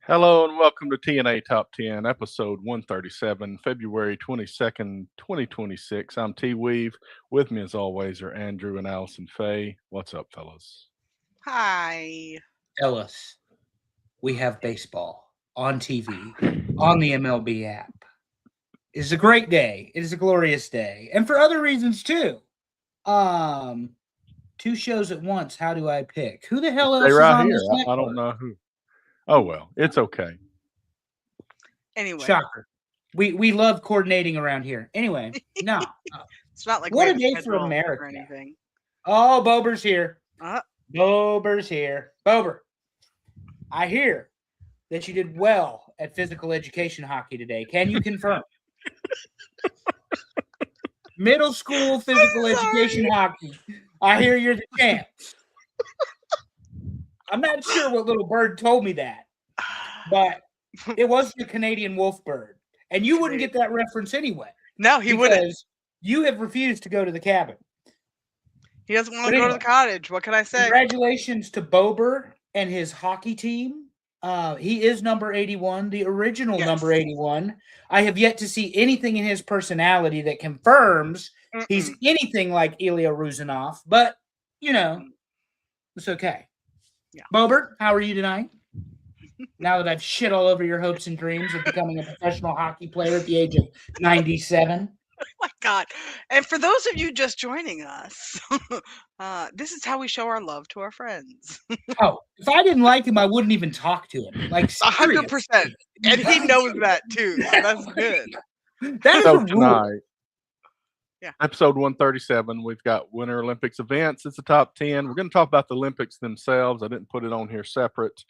Hello and welcome to TNA Top 10, episode 137, February 22nd, 2026. I'm T Weave. With me, as always, are Andrew and Allison Faye. What's up, fellas? Hi. Ellis, we have baseball on TV, on the MLB app. It is a great day. It is a glorious day. And for other reasons too. Two shows at once. How do I pick? Who the hell else Stay is right on here. this I don't network? know who. Oh, well, it's okay. Anyway, Shocker. We love coordinating around here. Anyway, no. it's not like What we a have day for schedule America. or anything. Oh, Bober's here. Uh, Bober's here. Bober, I hear that you did well at physical education hockey today. Can you confirm? Middle school physical education hockey. I hear you're the champs. I'm not sure what little bird told me that, but it was the Canadian wolf bird. And you wouldn't get that reference anyway. No, he wouldn't. Because you have refused to go to the cabin. He doesn't want But to go to anyway, the cottage. What can I say? Congratulations to Bober and his hockey team. He is number 81, the original number 81. I have yet to see anything in his personality that confirms he's anything like Ilya Ruzanov, but, you know, it's okay. Yeah. Bober, how are you tonight? Now that I've shit all over your hopes and dreams of becoming a professional hockey player at the age of 97. Oh my God. And for those of you just joining us, this is how we show our love to our friends. Oh, if I didn't like him, I wouldn't even talk to him. Like 100%. And he knows that too. So that's good. That is So a rule. tonight, Yeah. episode 137, we've got Winter Olympics events. It's the top 10. We're going to talk about the Olympics themselves. I didn't put it on here separate.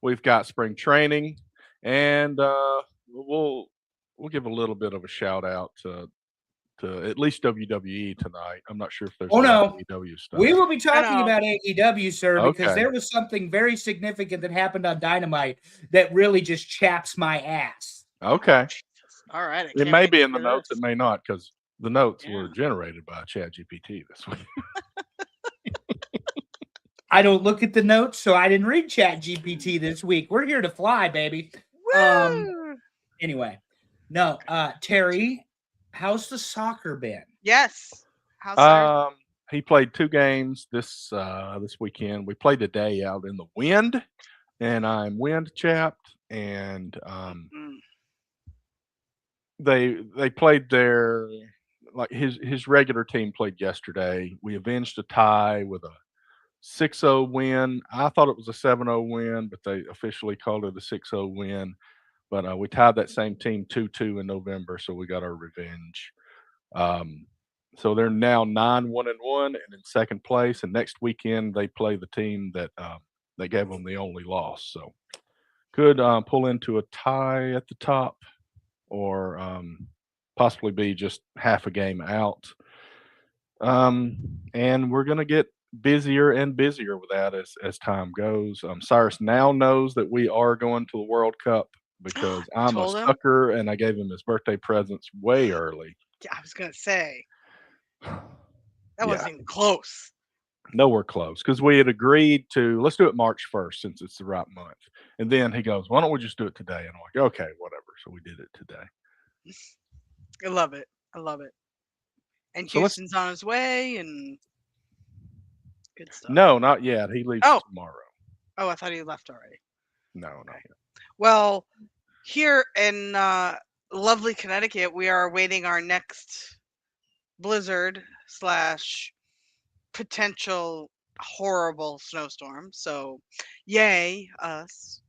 We've got spring training, and we'll give a little bit of a shout out to at least WWE tonight. I'm not sure if there's AEW stuff. We will be talking about AEW, sir, because there was something very significant that happened on Dynamite that really just chaps my ass. Okay. All right. It may be in the notes. It may not, because the notes were generated by ChatGPT this week. I don't look at the notes, so I didn't read ChatGPT this week. We're here to fly, baby. Anyway, no, Terry, how's the soccer been? Yes. How's he played 2 games this weekend. We played today out in the wind, and I'm wind chapped. And they played their his regular team played yesterday. We avenged a tie with a 6-0 win. I thought it was a 7-0 win, but they officially called it a 6-0 win. But we tied that same team 2-2 in November, so we got our revenge. So they're now 9-1-1 and in second place. And next weekend they play the team that they gave them the only loss. So could pull into a tie at the top, or possibly be just half a game out. And we're gonna get busier and busier with that as time goes. Cyrus now knows that we are going to the World Cup because I'm a sucker and I gave him his birthday presents way early. Yeah, I was gonna say that wasn't even close. Nowhere close, because we had agreed to let's do it March 1st since it's the right month. And then he goes, "Why don't we just do it today?" And I'm like, "Okay, whatever." So we did it today. I love it. I love it. And Houston's on his way, and good stuff. No, not yet. He leaves tomorrow. Oh, I thought he left already. No, not yet. Well, here in lovely Connecticut, we are awaiting our next blizzard / potential horrible snowstorm. So, yay, us.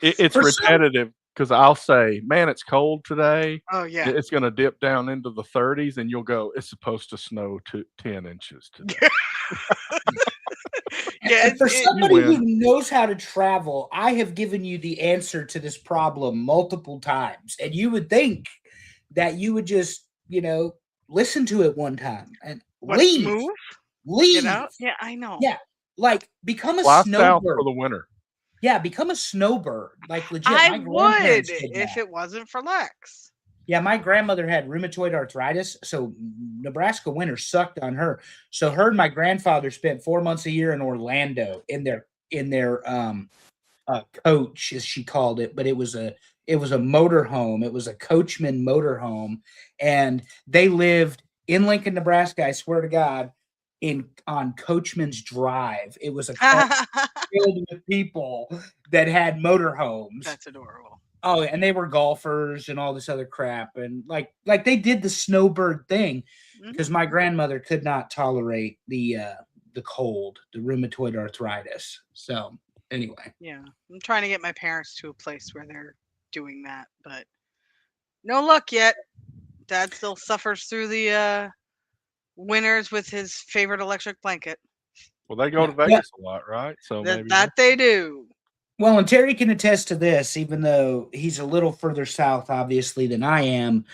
It's repetitive. Because I'll say, man, it's cold today. Oh, yeah. It's going to dip down into the 30s, and you'll go, it's supposed to snow 10 inches today. Yeah, for somebody who knows how to travel, I have given you the answer to this problem multiple times. And you would think that you would just, listen to it one time and leave. Leave. Yeah, I know. Yeah. Like, become a snowbird. snowbird For the winter. Yeah, become a snowbird. Like, legit. I would if it wasn't for Lex. Yeah, my grandmother had rheumatoid arthritis, so Nebraska winter sucked on her. So her and my grandfather spent 4 months a year in Orlando in their coach, as she called it, but it was a motorhome. It was a Coachman motorhome, and they lived in Lincoln, Nebraska. I swear to God, on Coachman's Drive. It was a car filled with people that had motorhomes. That's adorable. Oh, and they were golfers and all this other crap, and like they did the snowbird thing because my grandmother could not tolerate the cold, the rheumatoid arthritis. So anyway, yeah, I'm trying to get my parents to a place where they're doing that, but no luck yet. Dad still suffers through the winters with his favorite electric blanket. Well, they go to Vegas a lot, right? So maybe that they do. Well, and Terry can attest to this, even though he's a little further south, obviously, than I am.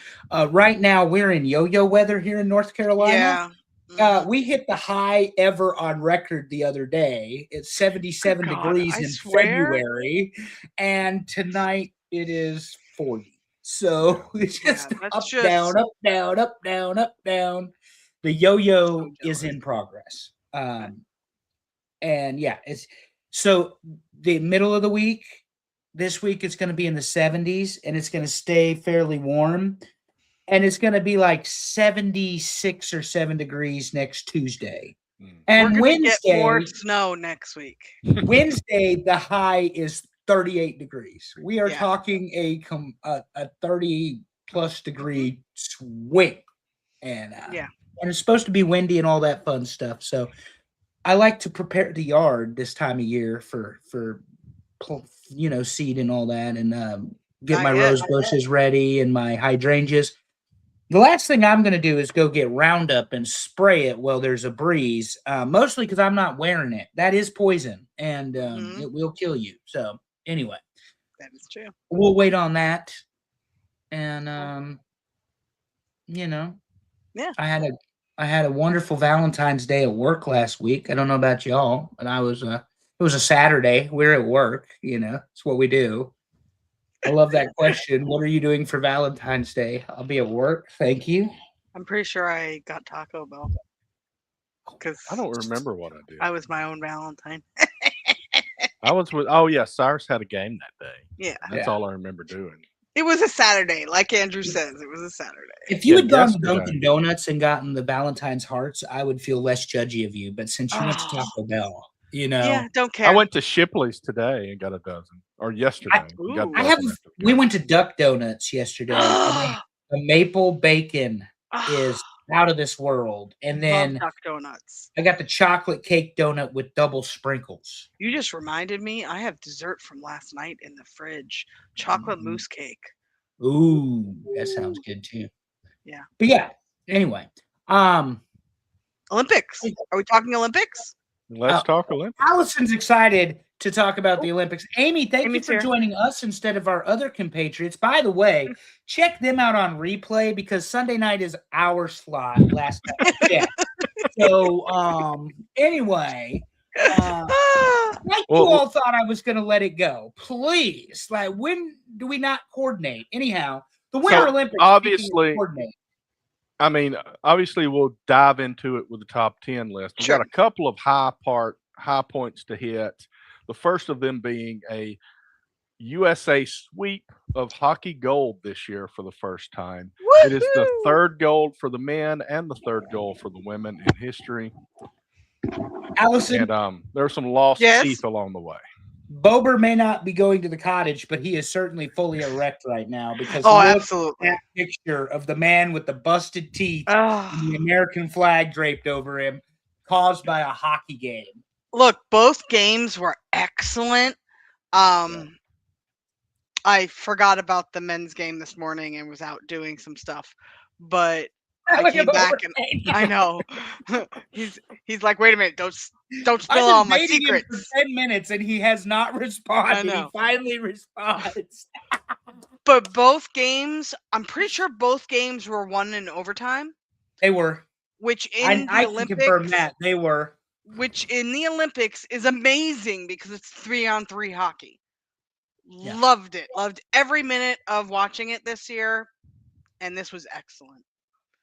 Right now, we're in yo-yo weather here in North Carolina. Yeah. We hit the high ever on record the other day. It's 77 degrees in February, and tonight it is 40. So it's just down, up, down, up, down, up, down. The yo-yo is in progress. And yeah, it's so the middle of the week, this week it's going to be in the 70s and it's going to stay fairly warm. And it's going to be like 76 or 7 degrees next Tuesday. And Wednesday, get more snow next week. Wednesday, the high is 38 degrees. We are talking a 30 plus degree swing. And and it's supposed to be windy and all that fun stuff. So I like to prepare the yard this time of year for seed and all that, and get my rose bushes ready and my hydrangeas. The last thing I'm going to do is go get Roundup and spray it while there's a breeze, mostly because I'm not wearing it. That is poison, and it will kill you. So anyway, that is true. We'll wait on that, and yeah, I had a wonderful Valentine's Day at work last week. I don't know about y'all, but it was a Saturday. We're at work, it's what we do. I love that question. What are you doing for Valentine's Day? I'll be at work. Thank you. I'm pretty sure I got Taco Bell. Because I don't remember what I did. I was my own Valentine. I was with, Cyrus had a game that day. Yeah. That's all I remember doing. It was a Saturday, like Andrew says. It was a Saturday. If you had gone to Dunkin' Donuts and gotten the Valentine's hearts, I would feel less judgy of you. But since you went to Taco Bell, Yeah, don't care. I went to Shipley's today and got a dozen. Or yesterday. We went to Duck Donuts yesterday. The maple bacon is out of this world. And then Duck Donuts. I got the chocolate cake donut with double sprinkles. You just reminded me, I have dessert from last night in the fridge. Chocolate mousse cake. Ooh, that sounds good too. Yeah. But yeah, anyway. Olympics. Are we talking Olympics? Let's talk Olympics. Allison's excited to talk about the Olympics. Amy, thank you for joining us instead of our other compatriots. By the way, check them out on replay because Sunday night is our slot last time. Yeah. So anyway, like you all thought I was gonna let it go. Please. Like, when do we not coordinate? Anyhow, the Winter Olympics obviously coordinate. I mean, obviously we'll dive into it with the top 10 list. We've got a couple of high points to hit. The first of them being a USA sweep of hockey gold this year for the first time. Woo-hoo! It is the third gold for the men and the third gold for the women in history. Allison, and there are some lost teeth along the way. Bober may not be going to the cottage, but he is certainly fully erect right now because absolutely that picture of the man with the busted teeth and the American flag draped over him caused by a hockey game. Look, both games were excellent. I forgot about the men's game this morning and was out doing some stuff, but I came back and I know he's like, wait a minute, don't spill all my secrets. Him for 10 minutes and he has not responded. He finally responds. But both games, I'm pretty sure both games were won in overtime. They were. Which in the Olympics, can confirm that they were. Which in the Olympics is amazing because it's 3-on-3 hockey. Yeah. Loved it. Loved every minute of watching it this year, and this was excellent.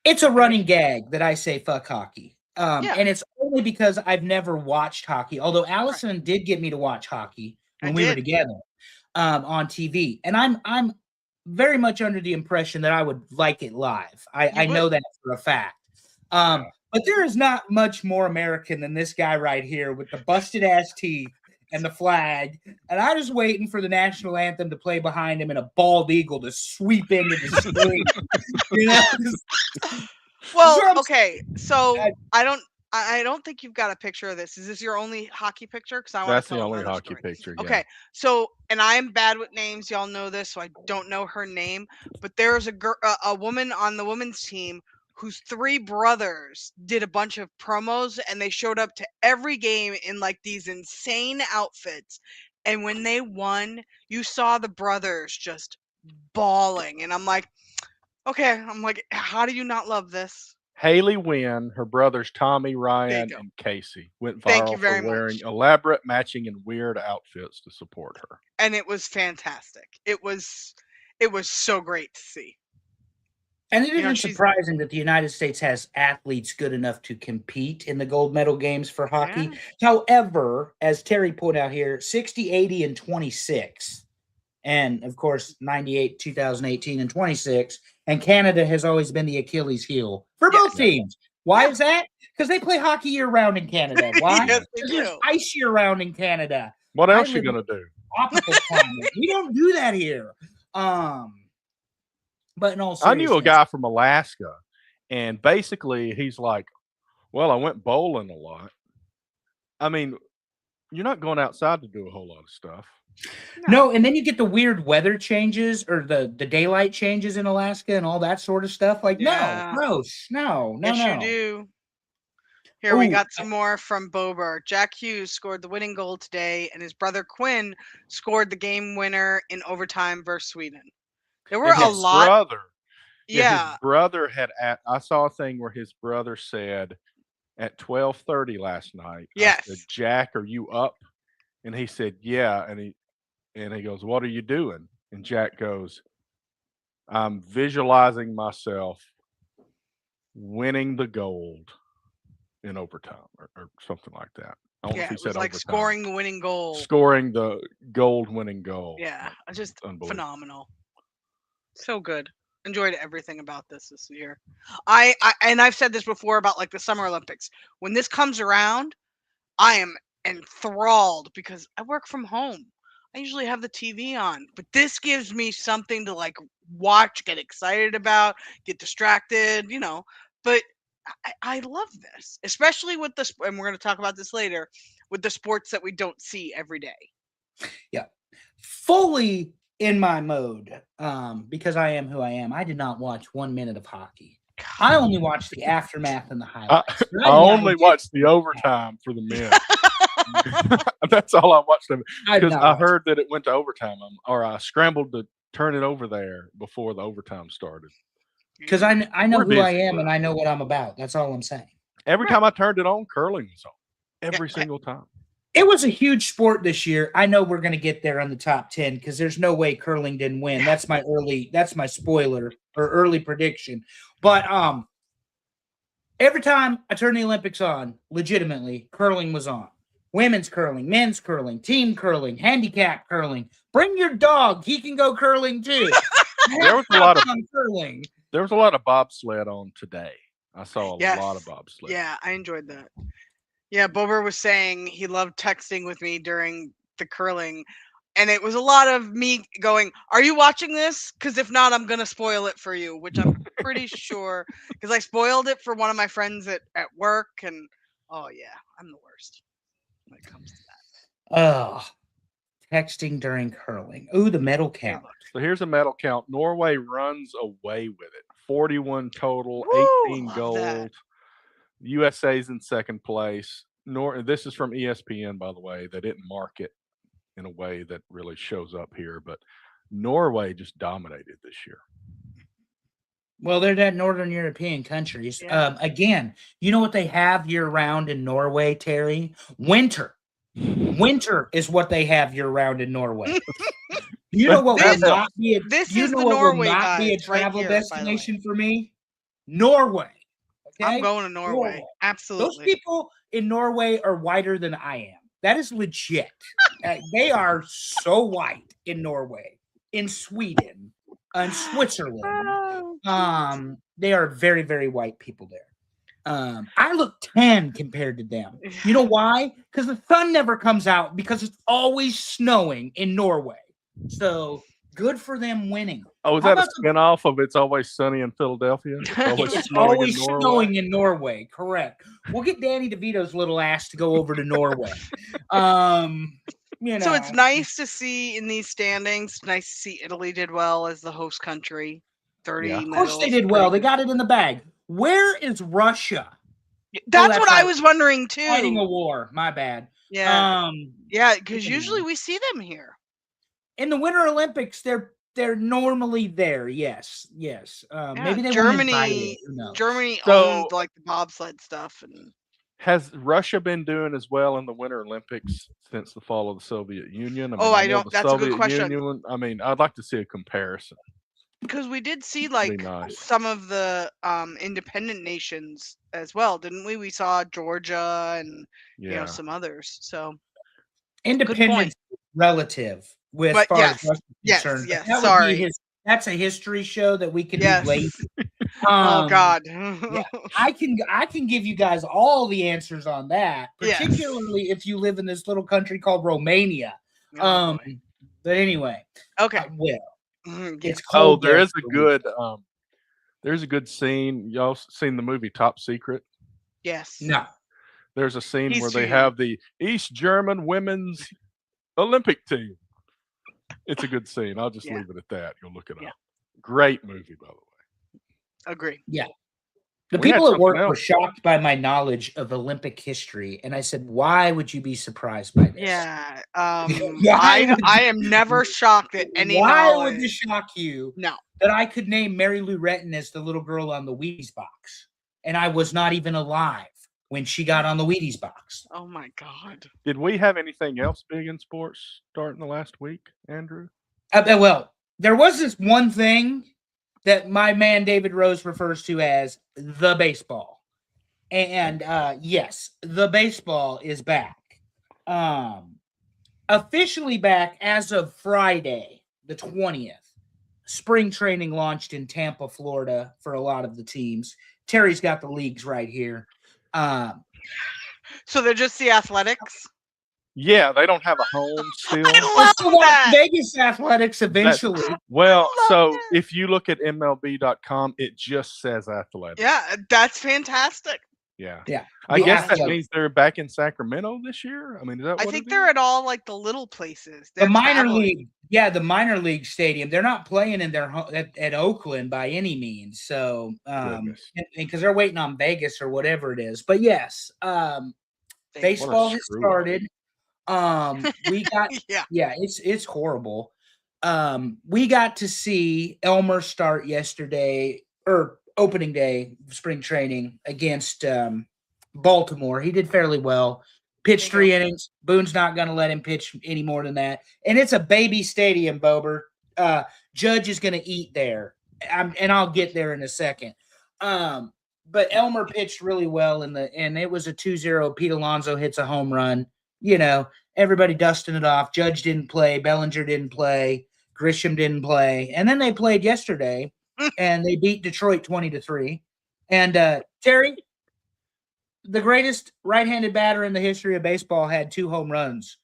It's a running gag that I say fuck hockey. And it's only because I've never watched hockey. Although Allison did get me to watch hockey. when I we were did. together on TV, and I'm very much under the impression that I would like it live. I know would. that for a fact. Yeah. But there is not much more American than this guy right here with the busted ass teeth and the flag. And I'm just waiting for the national anthem to play behind him and a bald eagle to sweep into the screen. You know? Well, what I'm okay. So I- I don't think you've got a picture of this. Is this your only hockey picture? Because I want That's to the tell only another hockey story. picture. Yeah. Okay. So, and I am bad with names. Y'all know this, so I don't know her name. But there's a woman on the women's team whose 3 brothers did a bunch of promos, and they showed up to every game in like these insane outfits. And when they won, you saw the brothers just bawling, and I'm like, okay. I'm like, how do you not love this? Haley Wynn, her brothers Tommy, Ryan, go. and Casey went Thank you viral very for wearing much. elaborate matching and weird outfits to support her. And it was fantastic. It was so great to see. And it You know, isn't she's- surprising that the United States has athletes good enough to compete in the gold medal games for hockey. Yeah. However, as Terry pointed out here, 60, 80, and 26. And of course, 98, 2018, and 26. And Canada has always been the Achilles heel for Yes. both teams. Why Yeah. is that? Because they play hockey year round in Canada. Why? Yes, they Because there's do. ice year round in Canada. What I else you live in gonna do? Tropical climate. We don't do that here. But in all I knew a seriousness, guy from Alaska, and basically he's like, "Well, I went bowling a lot." I mean, you're not going outside to do a whole lot of stuff. No, and then you get the weird weather changes or the daylight changes in Alaska and all that sort of stuff. Like, Yeah. no, gross. No, Yes, no. you do. Here we Ooh, got some more from Bober. Jack Hughes scored the winning goal today, and his brother Quinn scored the game winner in overtime versus Sweden. There were And a his lot. brother, Yeah. his brother I saw a thing where his brother said at 12:30 last night. I said, Yes. "Jack, are you up?" And he said, "Yeah." And he goes, "What are you doing?" And Jack goes, "I'm visualizing myself winning the gold in overtime," or something like that. I don't know Yeah, if he it said was like overtime. scoring the winning goal. Scoring the gold winning goal. Yeah, just Unbelievable. phenomenal. So good. Enjoyed everything about this year. I've said this before about like the Summer Olympics. When this comes around, I am enthralled because I work from home. I usually have the TV on, but this gives me something to like watch, get excited about, get distracted, you know. But I love this, especially with the and we're going to talk about this later with the sports that we don't see every day. Yeah. Fully in my mode, because I am who I am. I did not watch 1 minute of hockey. I only watched the aftermath and the highlights. I only watched the overtime for the men. That's all I watched of it because I heard that it went to overtime, or I scrambled to turn it over there before the overtime started. Because I know We're who I busy, am but- and I know what I'm about. That's all I'm saying. Every time I turned it on, curling was on. Every single time. It was a huge sport this year. I know we're going to get there on the top 10 because there's no way curling didn't win. That's my spoiler or early prediction. But every time I turned the Olympics on, legitimately, curling was on. Women's curling, men's curling, team curling, handicap curling. Bring your dog; he can go curling too. There was a lot of curling. There was a lot of bobsled on today. I saw a Yes. lot of bobsled. Yeah, I enjoyed that. Yeah, Bober was saying he loved texting with me during the curling, and it was a lot of me going, "Are you watching this? Because if not, I'm gonna spoil it for you," which I'm pretty sure because I spoiled it for one of my friends at work, and oh yeah, I'm the worst when it comes to that. Oh, texting during curling. Ooh, the medal count. So here's a medal count. Norway runs away with it. 41 total, Woo, 18 love gold. that. USA's in second place. This is from ESPN, by the way. They didn't mark it in a way that really shows up here, but Norway just dominated this year. Well, they're that Northern European countries. Yeah. Again, you know what they have year round in Norway, Terry? Winter. Winter is what they have year round in Norway. You know what This- will not be a, this you is know the what Norway will not be a guys right travel here, by the way. destination for me? Norway. Okay? I'm going to Norway. Those Absolutely. people in Norway are whiter than I am. That is legit. They are so white in Norway, in Sweden, and Switzerland. They are very, very white people there. I look tan compared to them. You know why? Because the sun never comes out because it's always snowing in Norway. So good for them winning. Oh, is How that a about the- spinoff of It's Always Sunny in Philadelphia? It's snowing in always Norway? snowing in Norway. Correct. We'll get Danny DeVito's little ass to go over to Norway. You know, So it's nice to see in these standings. Nice to see Italy did well as the host country. 30 Yeah. Of course, they medals, did well. They pretty got it in the bag. Where is Russia? good. That's that's what I right. was wondering too. Fighting a war. My bad. Yeah, yeah, because yeah. usually we see them here. In the Winter Olympics, they're normally there. Yes. Maybe they weren't invited. Germany. Who knows? Germany So- owned like the bobsled stuff, and Has Russia been doing as well in the Winter Olympics since the fall of the Soviet Union? Oh, I know don't- the that's a good Soviet question. Union, I mean, I'd like to see a comparison. because we did see Be like nice. some of the independent nations as well, didn't we? We saw Georgia and Yeah. some others. So Independence is relative with But far yes, as Russia's yes, concerned. yes, That would sorry. be that's a history show that we can Yes. do later. Oh God. I can give you guys all the answers on that, Yes. particularly if you live in this little country called Romania. Oh, boy. But anyway, Okay. I will. Mhm, yeah. It's Oh, cold. there there is a for good there's a good scene. Y'all seen the movie Top Secret? Yes. No. There's a scene He's where too they young. have the East German women's Olympic team. It's a good scene. I'll just Yeah. leave it at that. You'll look it Yeah. up. Great movie, by the way. Agree. The We had people at work something were else. shocked by my knowledge of Olympic history, and I said, "Why would you be surprised by this? Yeah. Why would I am never shocked at any Why knowledge. would this shock you No. that I could name Mary Lou Retton as the little girl on the Wheaties box, and I was not even alive when she got on the Wheaties box?" Oh my God. Did we have anything else big in sports starting the last week, Andrew? Well, there was this one thing that my man David Rose refers to as the baseball. And yes, the baseball is back. Officially back as of Friday, the 20th. Spring training launched in Tampa, Florida for a lot of the teams. Terry's got the leagues right here. So they're just the Athletics. Yeah, they don't have a home still. I We'll love still watch that. Vegas Athletics eventually. Well, love so that. if you look at MLB.com, it just says Athletics. Yeah, that's fantastic. Yeah. Yeah, I the guess that Athletics. means they're back in Sacramento this year. I mean, is that I what think it they're is? at all like the little places. The They're minor traveling. league, yeah, the minor league stadium. They're not playing in their at Oakland by any means. So, Goodness. because they're waiting on Vegas or whatever it is. But yes, baseball has screw up. started. We got Yeah. it's horrible. We got to see Elmer start yesterday or opening day of spring training against Baltimore. He did fairly well. Pitched There you 3 innings. Boone's not going to let him pitch any more than that. And it's a baby stadium, Bober. Judge is going to eat there. And I'll get there in a second. But Elmer pitched really well and it was a 2-0. Pete Alonso hits a home run. You know, everybody dusting it off. Judge didn't play. Bellinger didn't play. Grisham didn't play. And then they played yesterday and they beat Detroit 20-3. And Terry, the greatest right-handed batter in the history of baseball, had 2 home runs.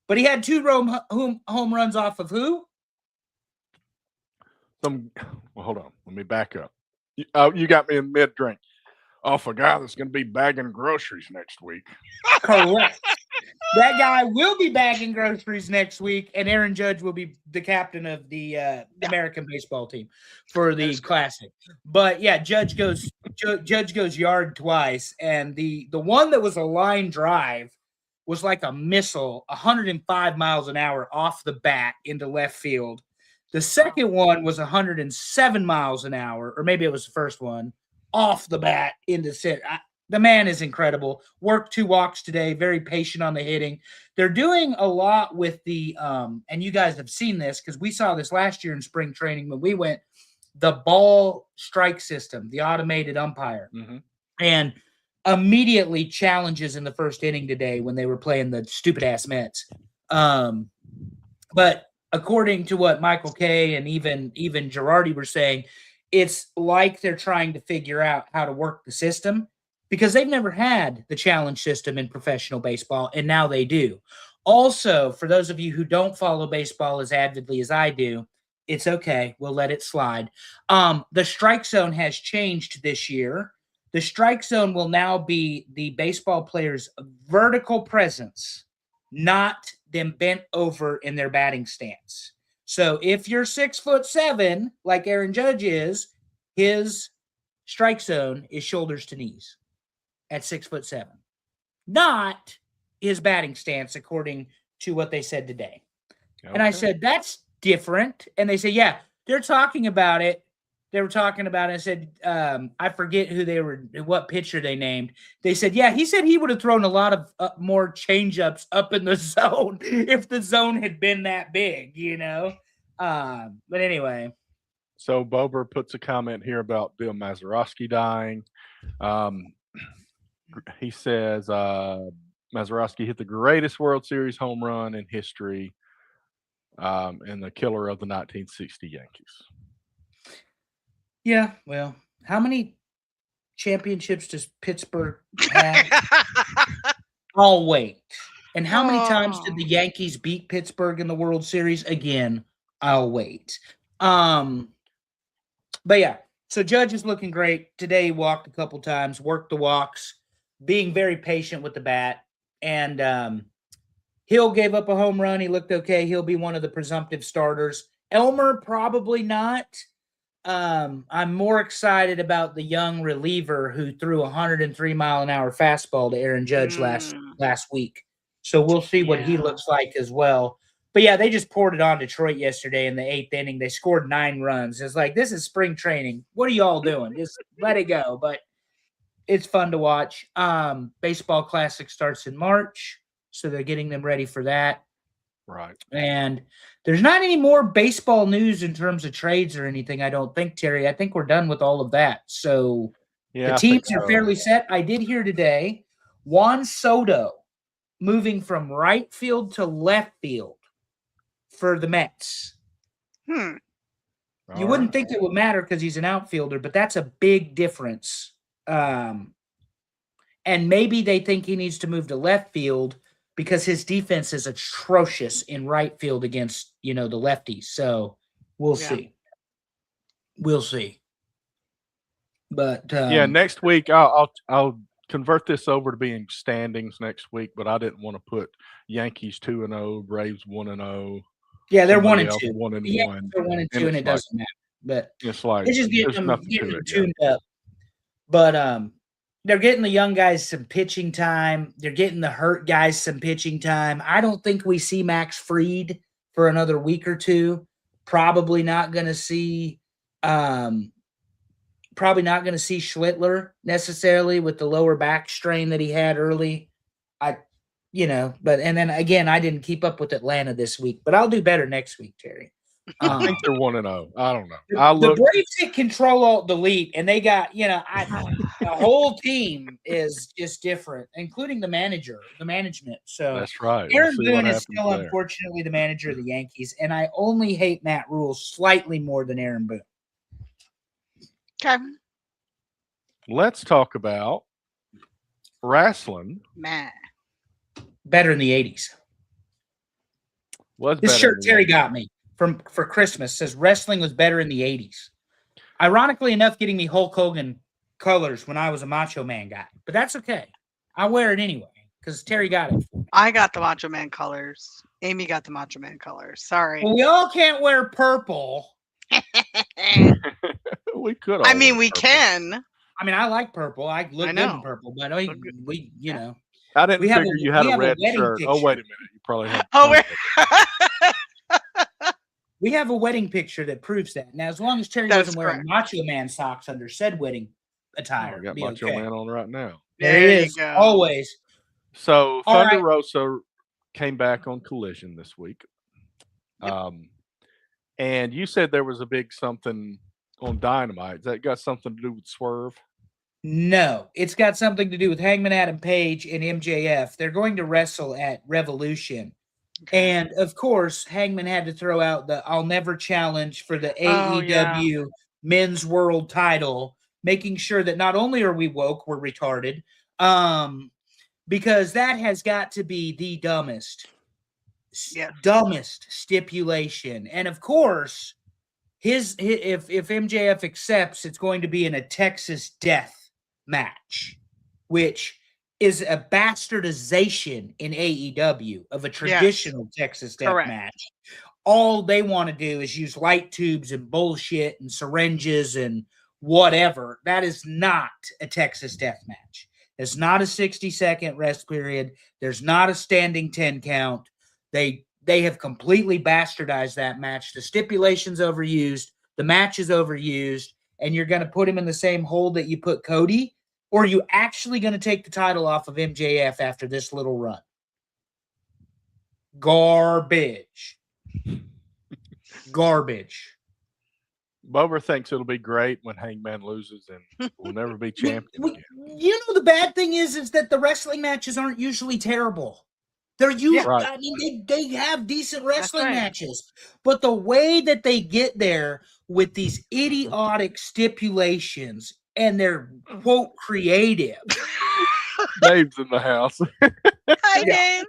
But he had 2 home runs off of who? Well, hold on. Let me back up. You got me in mid-drink. Off a guy that's going to be bagging groceries next week. Correct. That guy will be bagging groceries next week, and Aaron Judge will be the captain of the American baseball team for the Classic. But yeah, Judge goes yard twice, and the one that was a line drive was like a missile, 105 miles an hour off the bat into left field. The second one was 107 miles an hour, or maybe it was the first one, off the bat into center. The man is incredible. Worked 2 walks today. Very patient on the hitting. They're doing a lot with the and you guys have seen this because we saw this last year in spring training when we went, the ball strike system, the automated umpire, and immediately challenges in the first inning today when they were playing the stupid ass Mets. But according to what Michael Kay and even Girardi were saying, it's like they're trying to figure out how to work the system because they've never had the challenge system in professional baseball, and now they do. Also, for those of you who don't follow baseball as avidly as I do, it's okay. We'll let it slide. The strike zone has changed this year. The strike zone will now be the baseball player's vertical presence, not them bent over in their batting stance. So if you're 6'7", like Aaron Judge is, his strike zone is shoulders to knees at 6'7", not his batting stance, according to what they said today. Okay. And I said, that's different. And they said, yeah, they're talking about it. They were talking about it. I said, I forget what pitcher they named. They said, yeah, he said he would have thrown a lot of more changeups up in the zone if the zone had been that big, you know? But anyway. So Bober puts a comment here about Bill Mazeroski dying. He says, Mazeroski hit the greatest World Series home run in history and the killer of the 1960 Yankees. Yeah, well, how many championships does Pittsburgh have? I'll wait. And how many times did the Yankees beat Pittsburgh in the World Series? Again, I'll wait. But yeah, so Judge is looking great. Today he walked a couple times, worked the walks, being very patient with the bat. And Hill gave up a home run. He looked okay. He'll be one of the presumptive starters. Elmer, probably not. I'm more excited about the young reliever who threw a 103-mile-an-hour fastball to Aaron Judge last week. So we'll see what he looks like as well. But yeah, they just poured it on Detroit yesterday in the 8th inning. They scored 9 runs. It's like, this is spring training. What are y'all doing? Just let it go. But it's fun to watch. Baseball Classic starts in March, so they're getting them ready for that. Right. And there's not any more baseball news in terms of trades or anything, I don't think, Terry. I think we're done with all of that. So the teams are fairly set. I did hear today Juan Soto moving from right field to left field for the Mets. You wouldn't think it would matter because he's an outfielder, but that's a big difference. And maybe they think he needs to move to left field because his defense is atrocious in right field against, the lefties. So we'll see. We'll see. But next week I'll convert this over to being standings next week. But I didn't want to put Yankees 2-0, Braves 1-0. Yeah, they're 1-2. 1-1. They're 1-2, and it doesn't matter. But it's like it's just getting them tuned up. But they're getting the young guys some pitching time. They're getting the hurt guys some pitching time. I don't think we see Max Fried for another week or two. Probably not going to see Schlittler necessarily with the lower back strain that he had early. And then again, I didn't keep up with Atlanta this week, but I'll do better next week, Terry. I think they're 1-0. I don't know. The Braves hit Control-Alt-Delete, and they got, the whole team is just different, including the management. So that's right. Aaron Boone is still, unfortunately, the manager of the Yankees, and I only hate Matt Rule slightly more than Aaron Boone. Okay. Let's talk about wrestling. Better in the 80s. This shirt Terry got me for Christmas says wrestling was better in the 80s. Ironically enough, getting me Hulk Hogan colors when I was a Macho Man guy. But that's okay. I wear it anyway because Terry got it. I got the Macho Man colors. Amy got the Macho Man colors. Sorry. Well, we all can't wear purple. We could. I mean, we can. I mean, I like purple. I look good in purple, but I didn't figure you had a red shirt. Picture. Oh, wait a minute. You probably have. We have a wedding picture that proves that. Now, as long as Terry doesn't wear Macho Man socks under said wedding attire, I got Macho Man on right now. There he is, always. So Thunder Rosa came back on Collision this week. And you said there was a big something on Dynamite. Has that got something to do with Swerve? No, it's got something to do with Hangman Adam Page and MJF. They're going to wrestle at Revolution. Okay. And of course, Hangman had to throw out the "I'll never challenge" for the Oh, yeah. AEW Men's World Title, making sure that not only are we woke, we're retarded, because that has got to be the Yes. dumbest stipulation. And of course, if MJF accepts, it's going to be in a Texas death match, which is a bastardization in AEW of a traditional Texas death Correct. match. All they want to do is use light tubes and bullshit and syringes and whatever. That is not a Texas death match. It's not a 60-second rest period. There's not a standing 10 count. They have completely bastardized that match. The stipulation's overused. The match is overused. And you're going to put him in the same hole that you put Cody? Or are you actually going to take the title off of MJF after this little run? Garbage. Garbage. Bubba thinks it'll be great when Hangman loses and will never be champion again. You know, the bad thing is that the wrestling matches aren't usually terrible. They're usually, Right. I mean, they have decent wrestling right. matches, but the way that they get there with these idiotic stipulations and they're quote creative. Dave's in the house. Hi, Yeah. Dave.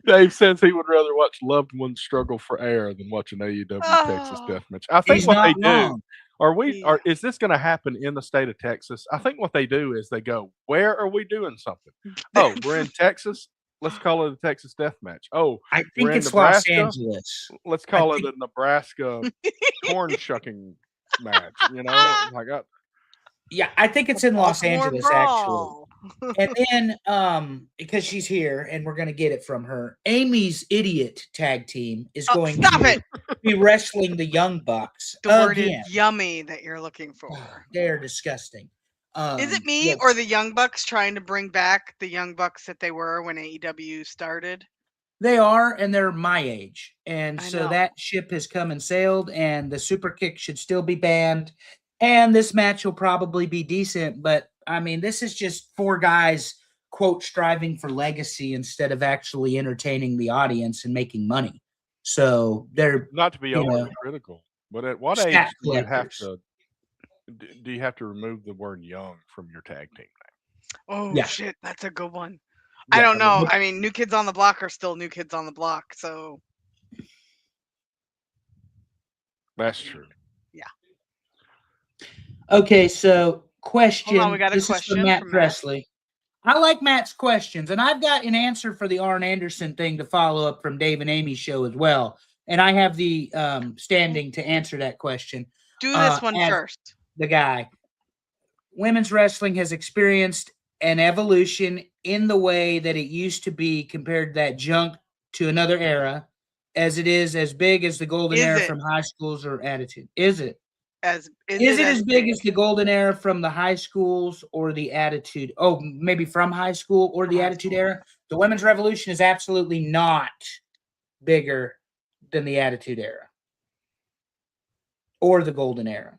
Dave says he would rather watch loved ones struggle for air than watch an AEW Texas Oh. Deathmatch. I think He's what they not do. wrong. Yeah. Is this going to happen in the state of Texas? I think what they do is they go, where are we doing something? Oh, we're in Texas. Let's call it a Texas Death Match. Oh, I we're think in it's Los Nebraska. Angeles. Let's call it a Nebraska corn shucking match. You know, like Yeah, I think it's in Los Baltimore Angeles, actually. Brawl. And then, because she's here and we're going to get it from her, Amy's Idiot tag team is Oh, going stop to it. be wrestling the Young Bucks The word again. is yummy that you're looking for. They're disgusting. Is it me yeah, or the Young Bucks trying to bring back the Young Bucks that they were when AEW started? they are, and they're my age. And I so know. that ship has come and sailed, and the super kick should still be banned. And this match will probably be decent, but I mean, this is just four guys, quote, striving for legacy instead of actually entertaining the audience and making money. So they're not to be you know, overly critical, but at what age stat do you have collectors. to? Do you have to remove the word young from your tag team name? Oh, Yeah. shit. That's a good one. I Yeah, don't know. but- I mean, New Kids on the Block are still New Kids on the Block. So, That's true. Okay, so question. we got a this is question from Matt from Matt. Presley. I like Matt's questions, and I've got an answer for the Arn Anderson thing to follow up from Dave and Amy's show as well. And I have the standing to answer that question. do this one as first. The guy. Women's wrestling has experienced an evolution in the way that it used to be compared to that junk to another era, as it is as big as the golden Is era it? from high schools or attitude. Is it? Is Is it as big as the golden era from the high schools or the attitude? Oh, maybe from high school or From the high attitude school. era? The women's revolution is absolutely not bigger than the attitude era or the golden era.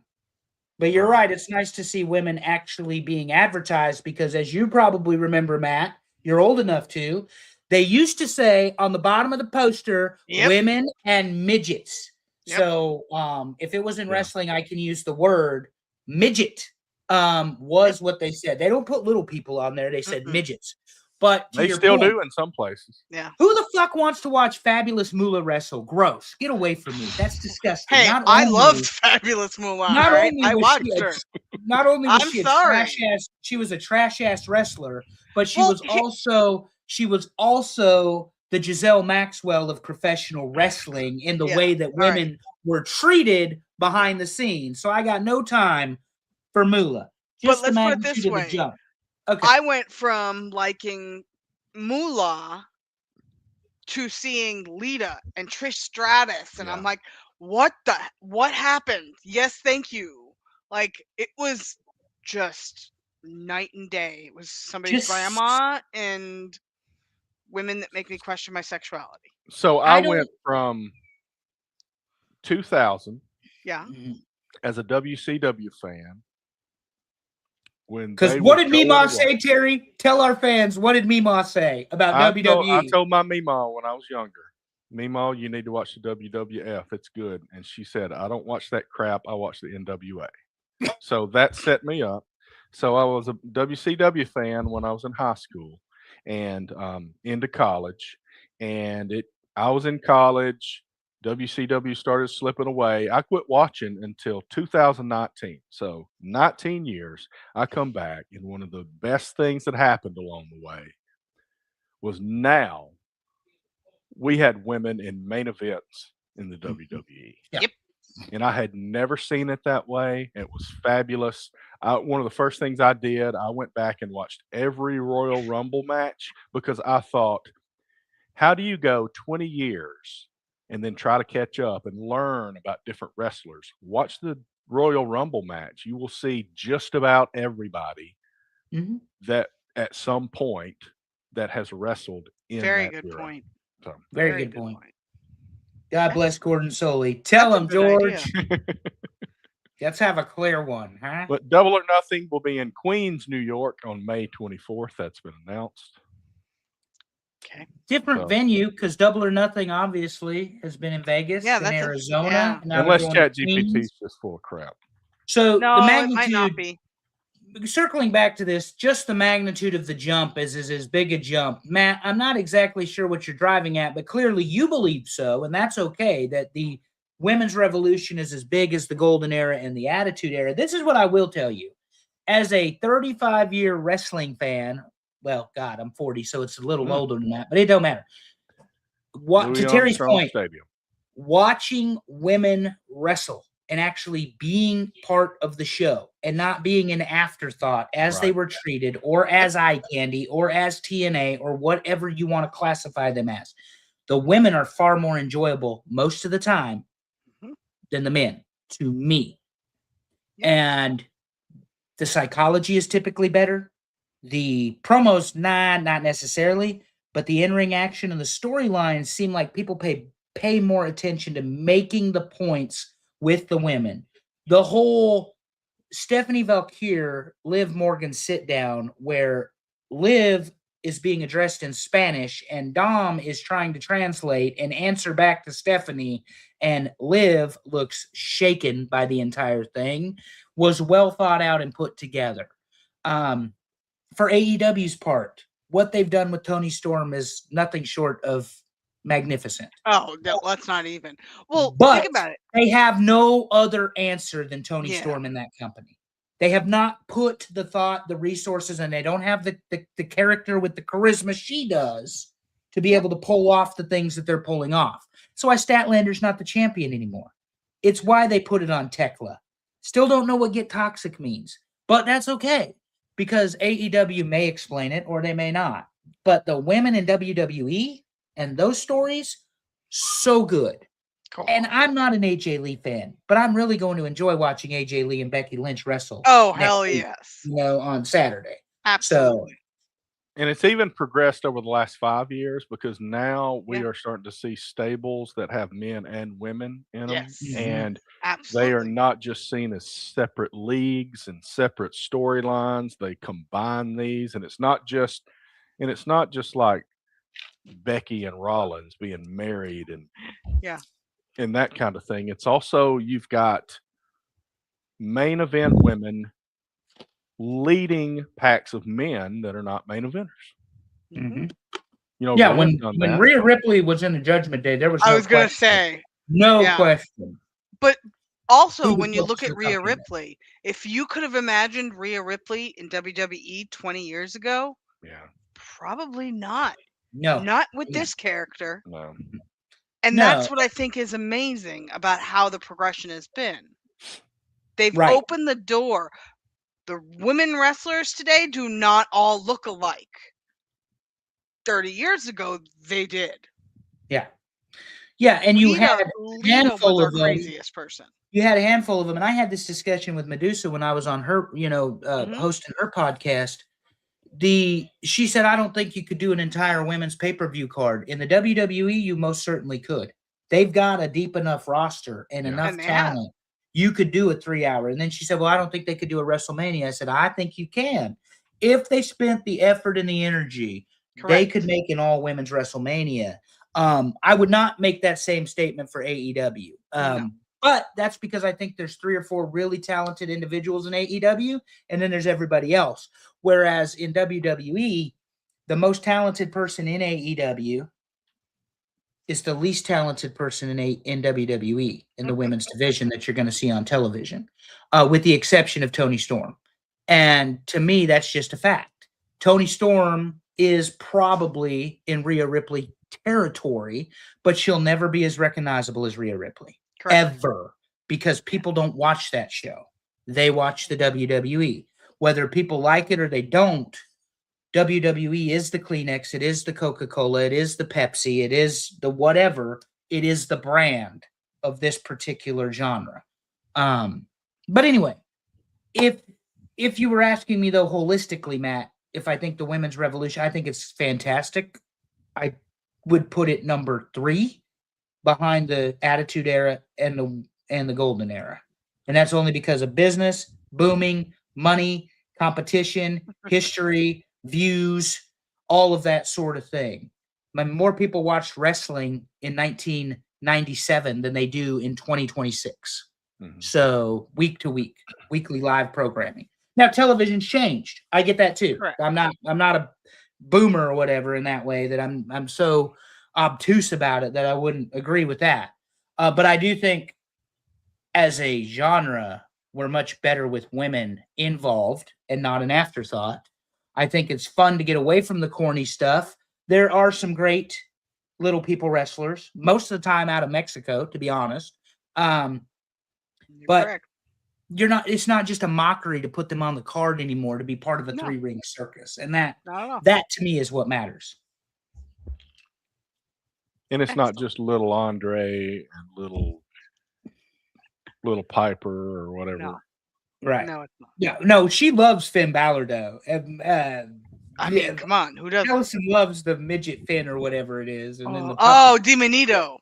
But you're right. It's nice to see women actually being advertised because, as you probably remember, Matt, you're old enough to. They used to say on the bottom of the poster, Yep. women and midgets. Yep. So if it was in Yeah. wrestling, I can use the word midget. Was what they said. They don't put little people on there. They said Mm-mm. midgets. But to They your still point, do in some places. Yeah. who the fuck wants to watch Fabulous Moolah wrestle? Gross. Get away from me. That's disgusting. Hey, Not I only- loved Fabulous Moolah. Not all right? only I was watched she a- her. Not only was I'm she a sorry. trash ass, she was a trash ass wrestler, but she Well, was also the Giselle Maxwell of professional wrestling in the Yeah, way that right. women were treated behind the scenes. So I got no time for Moolah. Just let's the put it magnitude this of the way. jump. Okay. I went from liking Moolah to seeing Lita and Trish Stratus, and I'm Yeah. like, what happened? Yes, thank you. Like, it was just night and day. It was somebody's Just- grandma and women that make me question my sexuality. So I I don't- went from 2000 Yeah. Mhm. as a WCW fan when Because they what were did going Meemaw away. say, Terry? Tell our fans, what did Meemaw say about I WWE? told my Meemaw when I was younger, Meemaw, you need to watch the WWF. It's good. And she said, I don't watch that crap. I watch the NWA. So that set me up. So I was a WCW fan when I was in high school and into college. And I was in college. WCW started slipping away. I quit watching until 2019. So 19 years. I come back, and one of the best things that happened along the way was now we had women in main events in the WWE. Yeah. Yep. And I had never seen it that way. It was fabulous. One of the first things I did, I went back and watched every Royal Rumble match because I thought, how do you go 20 years and then try to catch up and learn about different wrestlers? Watch the Royal Rumble match. You will see just about everybody Mhm. that at some point that has wrestled in Very that good era. point. So Very good point. God bless Gordon Soley. Tell That's a him, good idea. George. Let's have a clear one, huh? But Double or Nothing will be in Queens, New York on May 24th. That's been announced. Okay. Different So- venue because Double or Nothing obviously has been in Vegas Yeah, and that's Arizona. yeah. and now they're Unless going to ChatGPT Queens. is just full of crap. So No, the it magnitude, might not be. circling back to this, just the magnitude of the jump is as big a jump. Matt, I'm not exactly sure what you're driving at, but clearly you believe so, and that's okay, that the women's revolution is as big as the golden era and the attitude era. This is what I will tell you. As a 35-year wrestling fan, well, God, I'm 40, so it's a little older than that, but it don't matter. Louis To Terry's Armstrong point, Stadium. watching women wrestle and actually being part of the show and not being an afterthought as they Right. were treated or as eye candy or as TNA or whatever you want to classify them as. The women are far more enjoyable most of the time Mhm. than the men, to me. Yeah. And the psychology is typically better. The promos, not necessarily, but the in-ring action and the storylines seem like people pay more attention to making the points with the women. The whole Stephanie Valkyrie, Liv Morgan sit down where Liv is being addressed in Spanish and Dom is trying to translate and answer back to Stephanie, and Liv looks shaken by the entire thing, was well thought out and put together. For AEW's part, what they've done with Tony Storm is nothing short of magnificent. Oh, no, let's not even. Well, But think about it. they have no other answer than Tony Yeah. Storm in that company. They have not put the thought, the resources, and they don't have the character with the charisma she does to be able to pull off the things that they're pulling off. So why Statlander's not the champion anymore. It's why they put it on Tekla. Still don't know what Get Toxic means, but that's okay because AEW may explain it or they may not. But the women in WWE and those stories, so good. Cool. And I'm not an AJ Lee fan, but I'm really going to enjoy watching AJ Lee and Becky Lynch wrestle. Oh, next hell week, yes. on Saturday. Absolutely. And it's even progressed over the last 5 years because now we Yeah. are starting to see stables that have men and women in them. Yes. And Absolutely. they are not just seen as separate leagues and separate storylines. They combine these, and it's not just like Becky and Rollins being married and Yeah. and that kind of thing. It's also you've got main event women leading packs of men that are not main eventers. Mhm. You know, Yeah, Roman's when done that. Rhea Ripley was in the Judgment Day, there was I no was going to question. say. No Yeah. question. But also, Who the when you fuck look you're at Rhea talking about? Ripley, if you could have imagined Rhea Ripley in WWE 20 years ago, Yeah, probably not. No. Not with No. this character. no. And No. that's what I think is amazing about how the progression has been. They've Right. opened the door. The women wrestlers today do not all look alike. 30 years ago, they did. Yeah. Yeah, and you had Lita handful was our of them. craziest person. You had a handful of them, and I had this discussion with Medusa when I was on her, Mhm. hosting her podcast. She said, I don't think you could do an entire women's pay-per-view card. In the WWE, you most certainly could. They've got a deep enough roster and Yeah. enough And they have. talent You could do a 3-hour. And then she said, well, I don't think they could do a WrestleMania. I said, I think you can. If they spent the effort and the energy, they could make an all women's WrestleMania. I would not make that same statement for AEW. No. But that's because I think there's 3 or 4 really talented individuals in AEW, and then there's everybody else. Whereas in WWE, the most talented person in AEW is the least talented person in WWE in the women's division that you're going to see on television, with the exception of Toni Storm. And to me, that's just a fact. Toni Storm is probably in Rhea Ripley territory, but she'll never be as recognizable as Rhea Ripley. Correct. Ever, because people don't watch that show. They watch the WWE. Whether people like it or they don't, WWE is the Kleenex, it is the Coca-Cola, it is the Pepsi, it is the whatever, it is the brand of this particular genre. But anyway, if you were asking me though holistically, Matt, if I think the women's revolution, I think it's fantastic. I would put it number 3 behind the Attitude Era and the Golden Era. And that's only because of business, booming, money, competition, history, views, all of that sort of thing. More people watched wrestling in 1997 than they do in 2026. Mhm. So week to week, weekly live programming. Now television's changed. I get that too. Correct. I'm not a boomer or whatever in that way that I'm so obtuse about it that I wouldn't agree with that. But I do think as a genre, we're much better with women involved and not an afterthought. I think it's fun to get away from the corny stuff. There are some great little people wrestlers, most of the time out of Mexico, to be honest. You're But correct. it's not just a mockery to put them on the card anymore to be part of a No. 3-ring circus. And that Not at all. to me is what matters. And it's not Excellent. just little Andre and little Piper or whatever. No. Right. No, it's not. Yeah, no, she loves Finn Balor though. I mean, come on, who doesn't? Allison loves the midget Finn or whatever it is, and then the Oh, puppet. Demonito.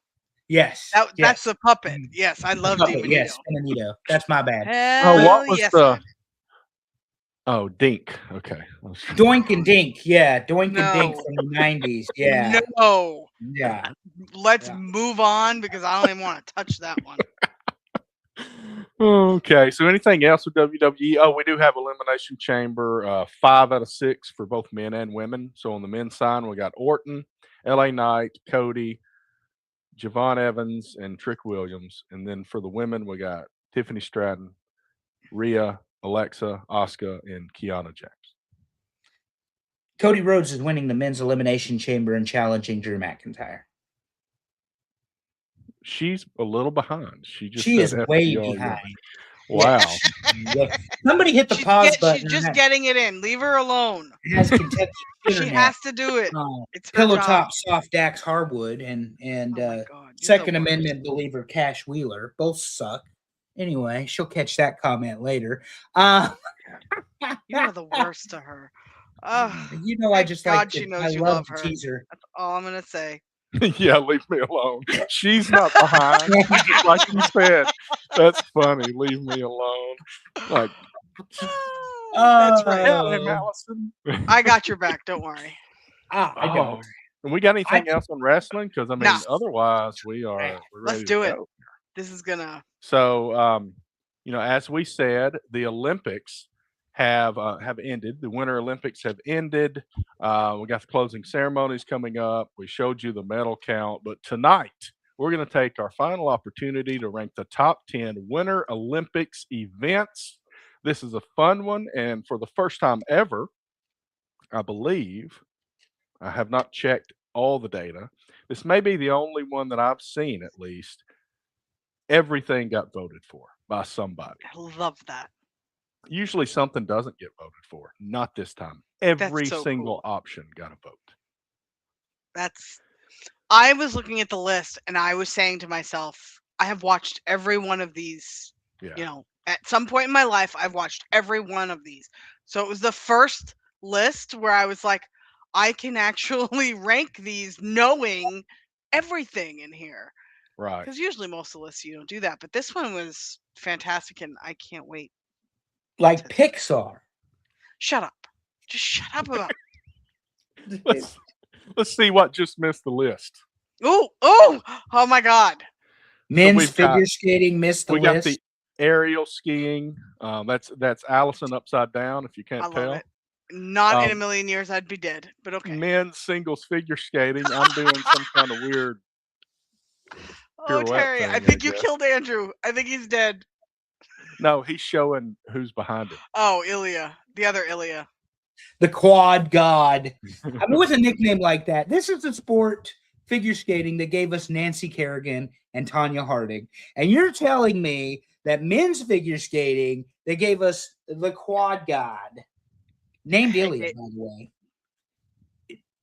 Yes, That's yes. the puppet. Yes, I love Puppet, Demonito. yes, Finito. That's my bad. Hell what was yes, the- man. Oh, Dink. Okay. Doink and Dink, yeah, Doink and Dink No. from the '90s, yeah, No. yeah. Let's Yeah. move on because I don't even want to touch that one. Okay, so anything else with WWE? Oh, we do have Elimination Chamber, 5 out of 6 for both men and women. So on the men's side, we got Orton, LA Knight, Cody, Javon Evans, and Trick Williams. And then for the women, we got Tiffany Stratton, Rhea, Alexa, Asuka, and Kiana James. Cody Rhodes is winning the men's elimination chamber and challenging Drew McIntyre. She's a little behind. She She is said way FTR behind. Wow. Yeah. Somebody hit the pause button. She's just and getting it in. Leave her alone. that has contested She internet. has to do it. It's her Pillow job. Top Soft Dax Harwood and Oh my God, you're the Second worst. Amendment believer Cash Wheeler both suck. Anyway, she'll catch that comment later. You are the worst to her. Ugh, You know, I thank just God like she to, knows I you love love to her. tease her. that's all I'm gonna say. Yeah, leave me alone. She's not behind. She's just like you said. That's funny. Leave me alone. Like, That's right. tell him, Oh. Allison. I got your back. Don't worry. I don't. Oh. And we got anything else on wrestling? Because I mean, No. otherwise we're Let's ready to do it. go. This is gonna. So, as we said, the Olympics have ended. The Winter Olympics have ended. We got the closing ceremonies coming up. We showed you the medal count, but tonight we're going to take our final opportunity to rank the top 10 Winter Olympics events. This is a fun one, and for the first time ever, I believe, I have not checked all the data. This may be the only one that I've seen, at least. Everything got voted for by somebody. I love that. Usually something doesn't get voted for. Not this time. Every so single cool. option got a vote. I was looking at the list and I was saying to myself, I have watched every one of these. Yeah. You know, at some point in my life, I've watched every one of these. So it was the first list where I was like, I can actually rank these knowing everything in here. Right. Because usually most of the lists you don't do that, but this one was fantastic, and I can't wait. Like Pixar. Shut up. Just shut up about. Let's see what just missed the list. Oh my God. Men's we've got- figure skating missed the We got list. the aerial skiing. That's Allison upside down. If you I can't love tell. it. Not in a Um, million years I'd be dead, but okay. Men's singles figure skating. I'm doing some kind of weird. Oh, pirouette Terry, I thing, think I you guess. killed Andrew. I think he's dead. No, he's showing who's behind him. Oh, Ilya. The other Ilya. The quad god. I mean, with a nickname like that, this is the sport, figure skating, that gave us Nancy Kerrigan and Tanya Harding. And you're telling me that men's figure skating, they gave us the quad god, named Ilya, by the way,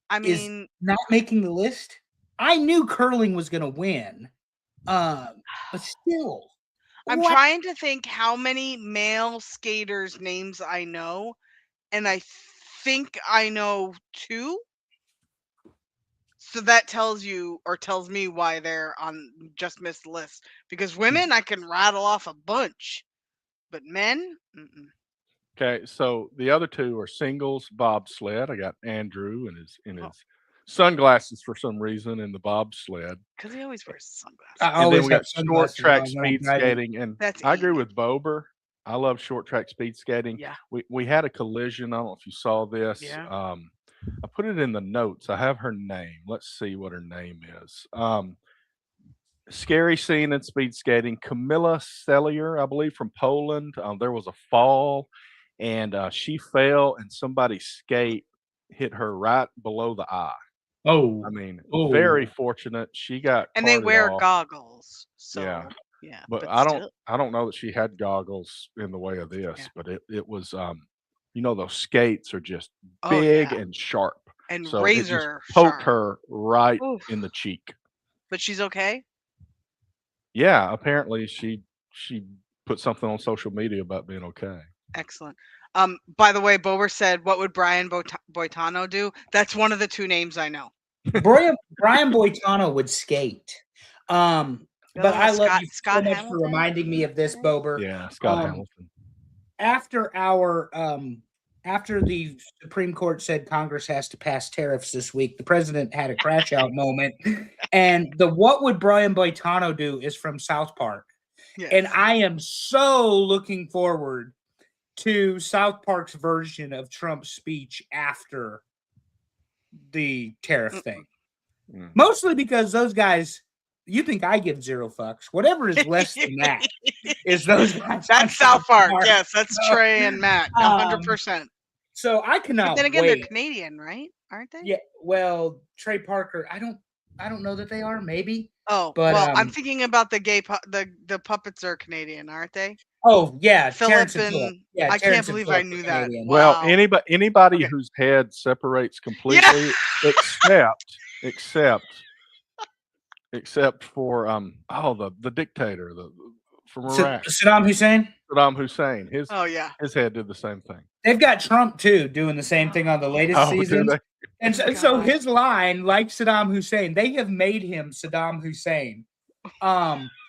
I is mean, not making the list. I knew curling was going to win, but still. I'm what? trying to think how many male skaters' names I know, and I think I know 2. So that tells you or tells me why they're on just missed list. Because women, I can rattle off a bunch, but men, mm-mm. Okay, so the other two are singles bobsled. I got Andrew in his Oh. sunglasses for some reason in the bobsled. Because he always wears sunglasses. I And then always we have got short sunglasses track on when I'm speed driving. skating, and That's I agree Ian. with Bober. I love short track speed skating. Yeah. We had a collision. I don't know if you saw this. Yeah. I put it in the notes. I have her name. Let's see what her name is. Scary scene in speed skating. Camilla Sellier, I believe, from Poland. There was a fall, and she fell, and somebody's skate hit her right below the eye. Oh, I mean, Oh. very fortunate. She got And they carted wear off. goggles. So, Yeah. yeah. But still. I don't know that she had goggles in the way of this, Yeah. but it was those skates are just Oh, big yeah. and sharp. And So it just razor poked sharp. her right Oof. in the cheek. But she's okay? Yeah, apparently she put something on social media about being okay. Excellent. By the way, Bober said, what would Brian Boitano do? That's one of the 2 names I know. Brian Boitano would skate. But I love you Scott so much Hamilton? for reminding me of this, Bober. Yeah, Scott Hamilton. After the Supreme Court said Congress has to pass tariffs this week, the president had a crash out moment. And the what would Brian Boitano do is from South Park. Yes. And I am so looking forward to South Park's version of Trump's speech after the tariff thing. Mm. Mostly because those guys, you think I give 0 fucks. Whatever is less than that is those guys. on That's South Park. Yes, that's Trey and Matt. 100%. So I But cannot then again, wait. they're Canadian, right? Aren't they? Yeah, well, Trey Parker, I don't know that they are, maybe. Oh, But, well, I'm thinking about the gay the puppets are Canadian, aren't they? Oh, yeah, Philip Terrence and Philip. and Yeah, I Terrence can't and believe Philip I are knew that. Canadian. Well, Wow. anybody Okay. whose head separates completely except for the dictator from Iraq, Saddam Hussein. Saddam Hussein. Oh yeah. His head did the same thing. They've got Trump too doing the same thing on the latest Oh, do season. they? And so, Oh, so God. his line, like Saddam Hussein, they have made him Saddam Hussein.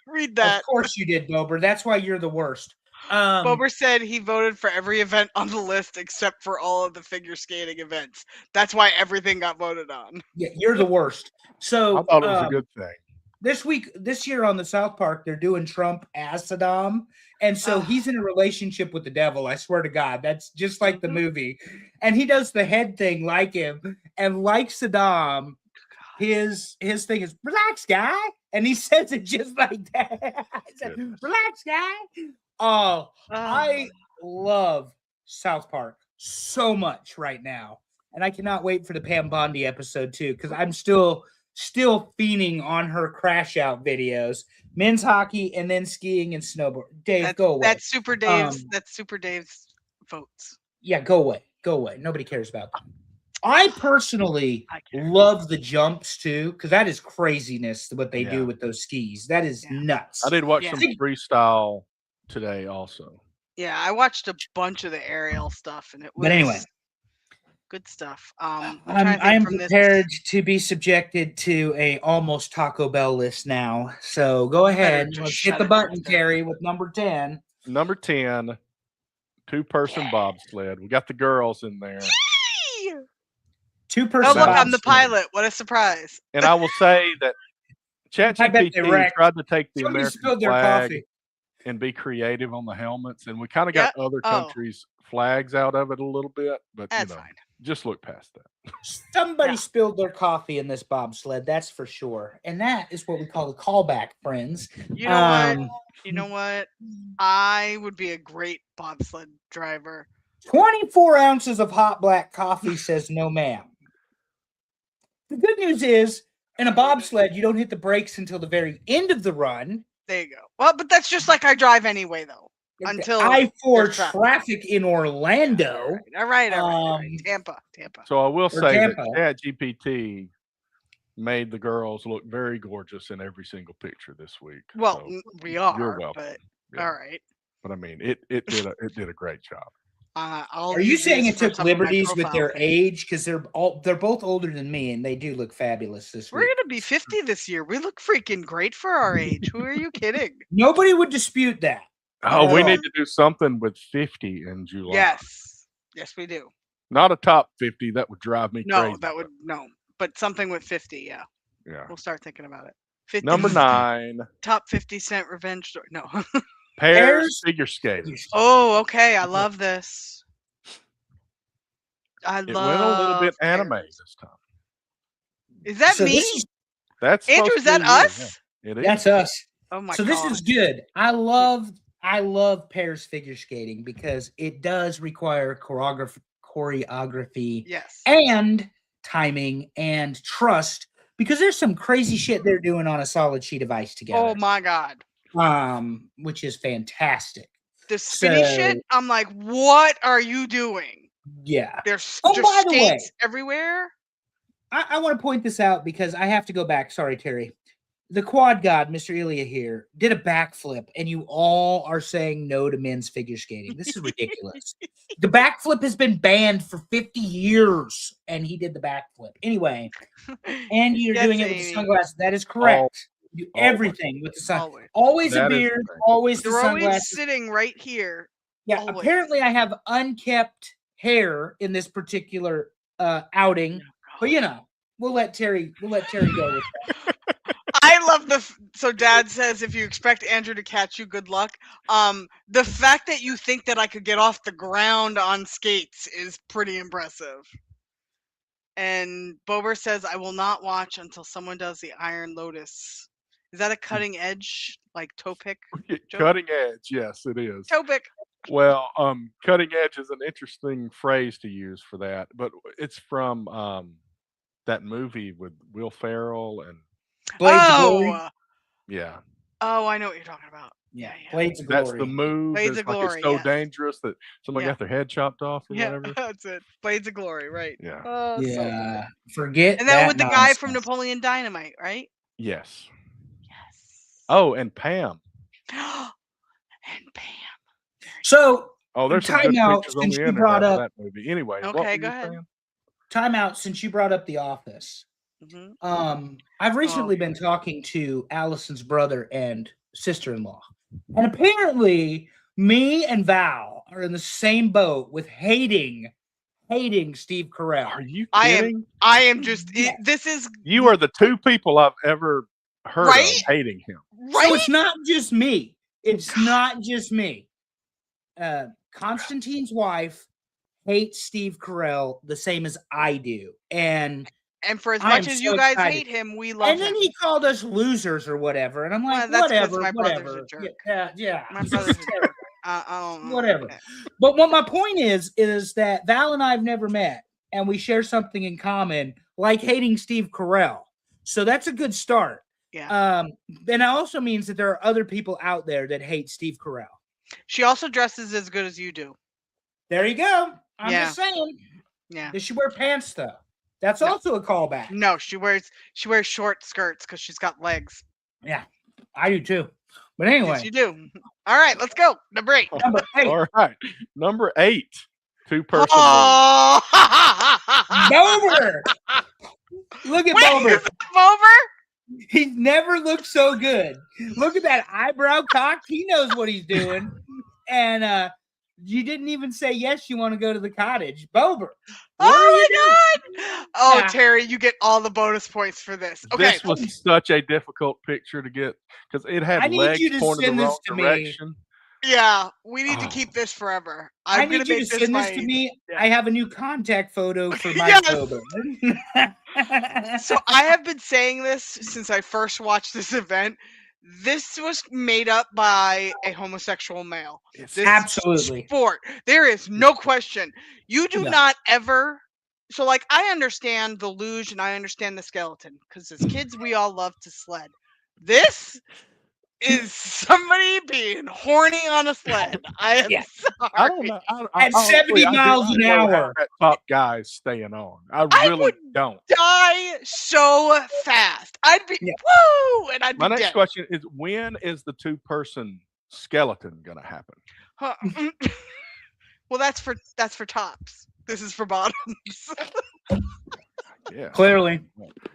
Read Of that. course you did, Bober. That's why you're the worst. Bober said he voted for every event on the list except for all of the figure skating events. That's why everything got voted on. Yeah, you're the worst. So I thought it was a good thing. this year on the South Park, they're doing Trump as Saddam. And so Oh. he's in a relationship with the devil. I swear to God, that's just like the Mhm. movie. And he does the head thing like him. And like Saddam, his thing is relax, guy. And he says it just like that. He said, Goodness. relax, guy. Oh, I love South Park so much right now. And I cannot wait for the Pam Bondi episode too, because I'm still fiending on her crash out videos. Men's hockey and then skiing and snowboard. Dave, go away. That's Super Dave's. Um, That's Super Dave's votes. Yeah, go away. Go away. Nobody cares about them. I personally I care. love the jumps too, because that is craziness what they Yeah. do with those skis. That is Yeah. nuts. I did watch Yeah. some freestyle today also. Yeah, I watched a bunch of the aerial stuff, and it was. But anyway, Good stuff. I'm trying to I think am from this. prepared to be subjected to a almost Taco Bell list now. So go ahead. just Let's shut hit the it button, right there. Terry, with number 10. Number 10, two-person bobsled. We got the girls in there. Yay! Two-person Oh, look, I'm the bobsled. pilot. What a surprise. And I will say that I bet they ChatGPT wrecked. tried to take the Somebody American spilled their flag coffee. and be creative on the helmets, and we kind of got other Oh. countries' flags out of it a little bit, but That's fine. just look past that. Somebody Yeah. spilled their coffee in this bobsled, that's for sure. And that is what we call a callback, friends. You know what? You know what? I would be a great bobsled driver. 24 ounces of hot black coffee, says no ma'am. The good news is, in a bobsled, you don't hit the brakes until the very end of the run. There you go. Well, but that's just like I drive anyway, though. Until I-4 there's traffic. traffic in Orlando. All right. Tampa. So I will say that Tampa. ChatGPT made the girls look very gorgeous in every single picture this week. Well, So we are. you're welcome. But Yeah. all right. But I mean, it did a great job. Are you saying it took liberties with their age? Because they're both older than me, and they do look fabulous this We're week. gonna be 50 this year. We look freaking great for our age. Who are you kidding? Nobody would dispute that. Oh, we Oh. need to do something with 50 in July. Yes, we do. Not a top 50. That would drive me No, crazy. that would no. But something with 50. Yeah, Yeah. we'll start thinking about it. 50, Number 9, top 50-cent revenge story. No. pairs figure skating. Oh, okay. I love this. It went a little bit anime this time. Is that So me? this is- That's Andrew, supposed is to that be you, us? yeah. It is. That's us. Oh my So god. this is good. I love pairs figure skating because it does require choreography Yes. and timing and trust, because there's some crazy shit they're doing on a solid sheet of ice together. Oh my god. Which is fantastic. The spinny So- shit. I'm like, what are you doing? Yeah. There's Oh, just by the way. skates everywhere. I want to point this out because I have to go back. Sorry, Terry. The quad god, Mr. Ilya here, did a backflip, and you all are saying no to men's figure skating. This is ridiculous. The backflip has been banned for 50 years, and he did the backflip. Anyway, and you're Yes, doing it with the Amy. sunglasses. That is correct. You do Always. everything with the sun. Always. Always a That is beard, correct. always the They're always sunglasses. sitting right here. Yeah, always. apparently I have unkept hair in this particular outing, but you know, we'll let Terry go with that. I love so Dad says if you expect Andrew to catch you, good luck. The fact that you think that I could get off the ground on skates is pretty impressive. And Bober says I will not watch until someone does the Iron Lotus. Is that a cutting edge like toe pick? Cutting edge, yes, it is. Toe pick. Well, cutting edge is an interesting phrase to use for that, but it's from that movie with Will Ferrell and Blades of Glory. yeah, Oh, I know what you're talking about. Yeah, yeah. Blades of Glory. that's the move. Blades It's of like Glory, it's so yes. dangerous that somebody Yeah. got their head chopped off or Yeah, whatever. that's it. Blades of Glory, right? Yeah. Oh, so good. Yeah, forget And then that with the guy from nonsense. Napoleon Dynamite, right? Yes. Yes. Oh, and Pam. And Pam. So, Oh, there's some good Timeout, pictures on since the you internet brought of up- that movie. Anyway, what Okay, were go you ahead. saying? time out, since you brought up The Office. Mhm. I've recently been talking to Allison's brother and sister-in-law, and apparently, me and Val are in the same boat with hating Steve Carell. Are you I am- kidding? I am just. Yeah. This is You are the two people I've ever heard Right? of hating him. right. So it's not just me. It's not just me. Constantine's wife hates Steve Carell the same as I do, and And for as I much am as so you guys excited. hate him, we love then him. he called us losers or whatever, and I'm Well, like, that's 'cause whatever, my brother's a whatever. jerk. Yeah. My brother's a jerk. I don't know. Whatever. Okay. But what my point is that Val and I have never met, and we share something in common, like hating Steve Carell. So that's a good start. Yeah. And it also means that there are other people out there that hate Steve Carell. She also dresses as good as you do. There you go. I'm Yeah. just saying. Yeah. Does she wear pants though? That's No. also a callback. No, she wears short skirts because she's got legs. Yeah, I do too. But Yes, anyway, you do. All right, let's go. Number 8. number 8. All right. Number 8, Two-person luge. Oh! Bober. Look at Wait, Bober. is that Bober? He's never looked so good. Look at that eyebrow cocked. He knows what he's doing. And you didn't even say yes, you want to go to the cottage. Bober. What are you doing? Oh my god! Oh, Yeah. Terry, you get all the bonus points for this. Okay. This was such a difficult picture to get because it had I need legs you to pointed send the this wrong to me. direction. Yeah, we need to Oh. keep this forever. I I'm gonna need you make to send this my. to me. yeah. I have a new contact photo for Mike Yes. Bober. So I have been saying this since I first watched this event. This was made up by a homosexual male. It's This Absolutely. sport. There is no question. You do No. not ever. So, like, I understand the luge and I understand the skeleton because as kids, we all love to sled. This is somebody being horny on a sled. I am Yeah. sorry. I don't know. At 70 miles an know how hour. that top guy's staying on. I I really would don't. Die so fast. I'd be Yeah. woo, and I'd be My next dead. question is: when is the two-person skeleton going to happen? Huh, well, that's for tops. This is for bottoms. Yeah. Clearly.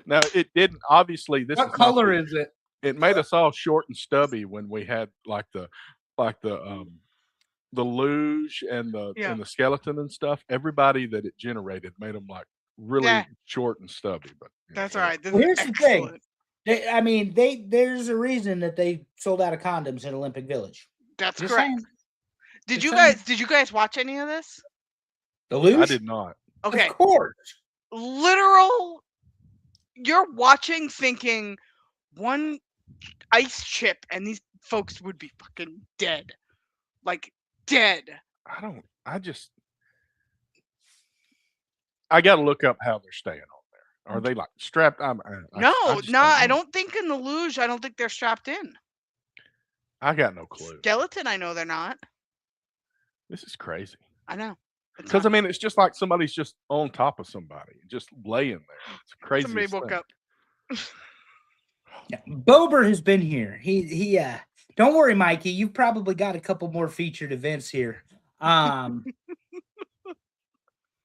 No, it didn't. Obviously, this What is not color the- is it? It made us all short and stubby when we had the luge and Yeah. the skeleton and stuff. Everybody that it generated made them like really Yeah. short and stubby. But That's all right. This Well, is here's the thing. excellent. There's a reason that they sold out of condoms in Olympic Village. That's Just correct. saying. Did Just you saying. guys watch any of this? The luge? I did not. Okay. Of course. Literal. You're watching, thinking one ice chip, and these folks would be fucking dead, like dead. I got to look up how they're staying on there. Are they like strapped? I No, just no, don't I know. don't think in the luge. I don't think they're strapped in. I got no clue. Skeleton, I know they're not. This is crazy. I know. It's Because I not- mean, it's just like somebody's just on top of somebody, just laying there. It's crazy. somebody woke up. Yeah. Bober has been here. He don't worry, Mikey. You've probably got a couple more featured events here.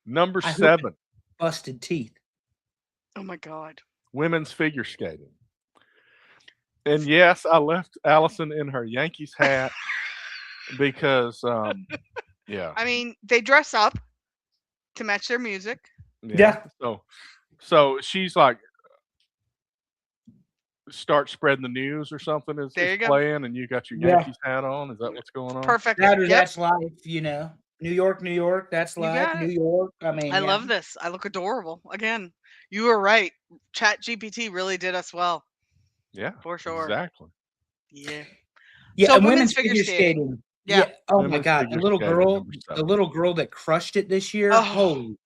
Number I hope- 7, Busted teeth. Oh my god. women's figure skating. And yes, I left Allison in her Yankees hat because, yeah, I mean, they dress up to match their music. Yeah. So she's like, start spreading the news or something is There you go. playing, and you got your Yeah. Yankees hat on. Is that what's going on? Perfect. That or Yep. that's life, you know. New York, that's You life. got New it. York. I mean, I yeah. love this. I look adorable. Again, you were right. Chat GPT really did us well, Yeah, for sure. exactly. Yeah. Yeah, So and women's figure skating. Yeah. Oh my Women's god, figure the little skating, girl, number the 7. little girl that crushed it this year. Oh. Holy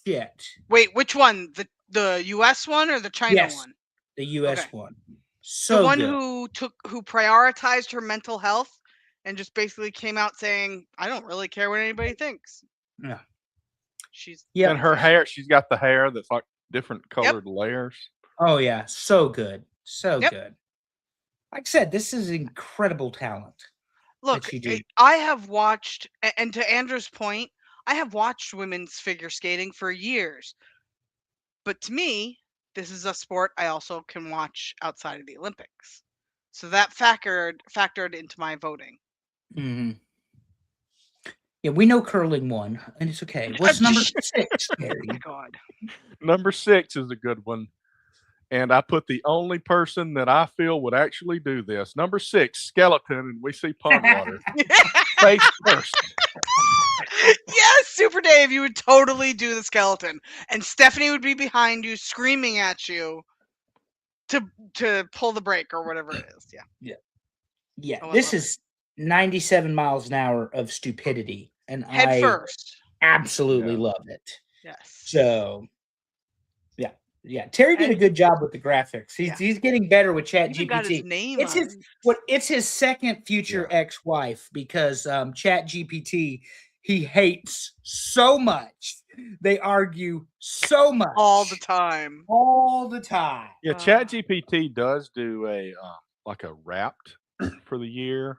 shit. Wait, which one? The U.S. one or the China Yes. one? The US Okay. one. The So one good. who prioritized her mental health and just basically came out saying, "I don't really care what anybody thinks." Yeah. She's Yeah. And her hair, she's got the hair that's like different colored layers. Oh yeah, so good. So Yep. good. Like I said, this is incredible talent. Look. you do. I have watched, and to Andrew's point, I have watched women's figure skating for years. But to me, this is a sport I also can watch outside of the Olympics. So that factored into my voting. hmm Yeah, we know curling won, and it's okay. What's number 6, Oh Terry? my god. Number 6 is a good one. And I put the only person that I feel would actually do this. Number 6, skeleton, and we see pond water. Face first. Yes, Super Dave, you would totally do the skeleton, and Stephanie would be behind you, screaming at you to pull the brake or whatever it is. Yeah, Yeah, Oh, I this love is 97 miles an hour of stupidity, and head I first. absolutely Yeah. love it. Yes. So, yeah, Terry did a And- good job with the graphics. Yeah. He's getting better with Chat Even got his GPT. name. It's on his- it. It's his second future ex-wife because Chat GPT he hates so much. They argue so much all the time. all the time. Yeah, Ah. ChatGPT does do a like a Wrapped for the year,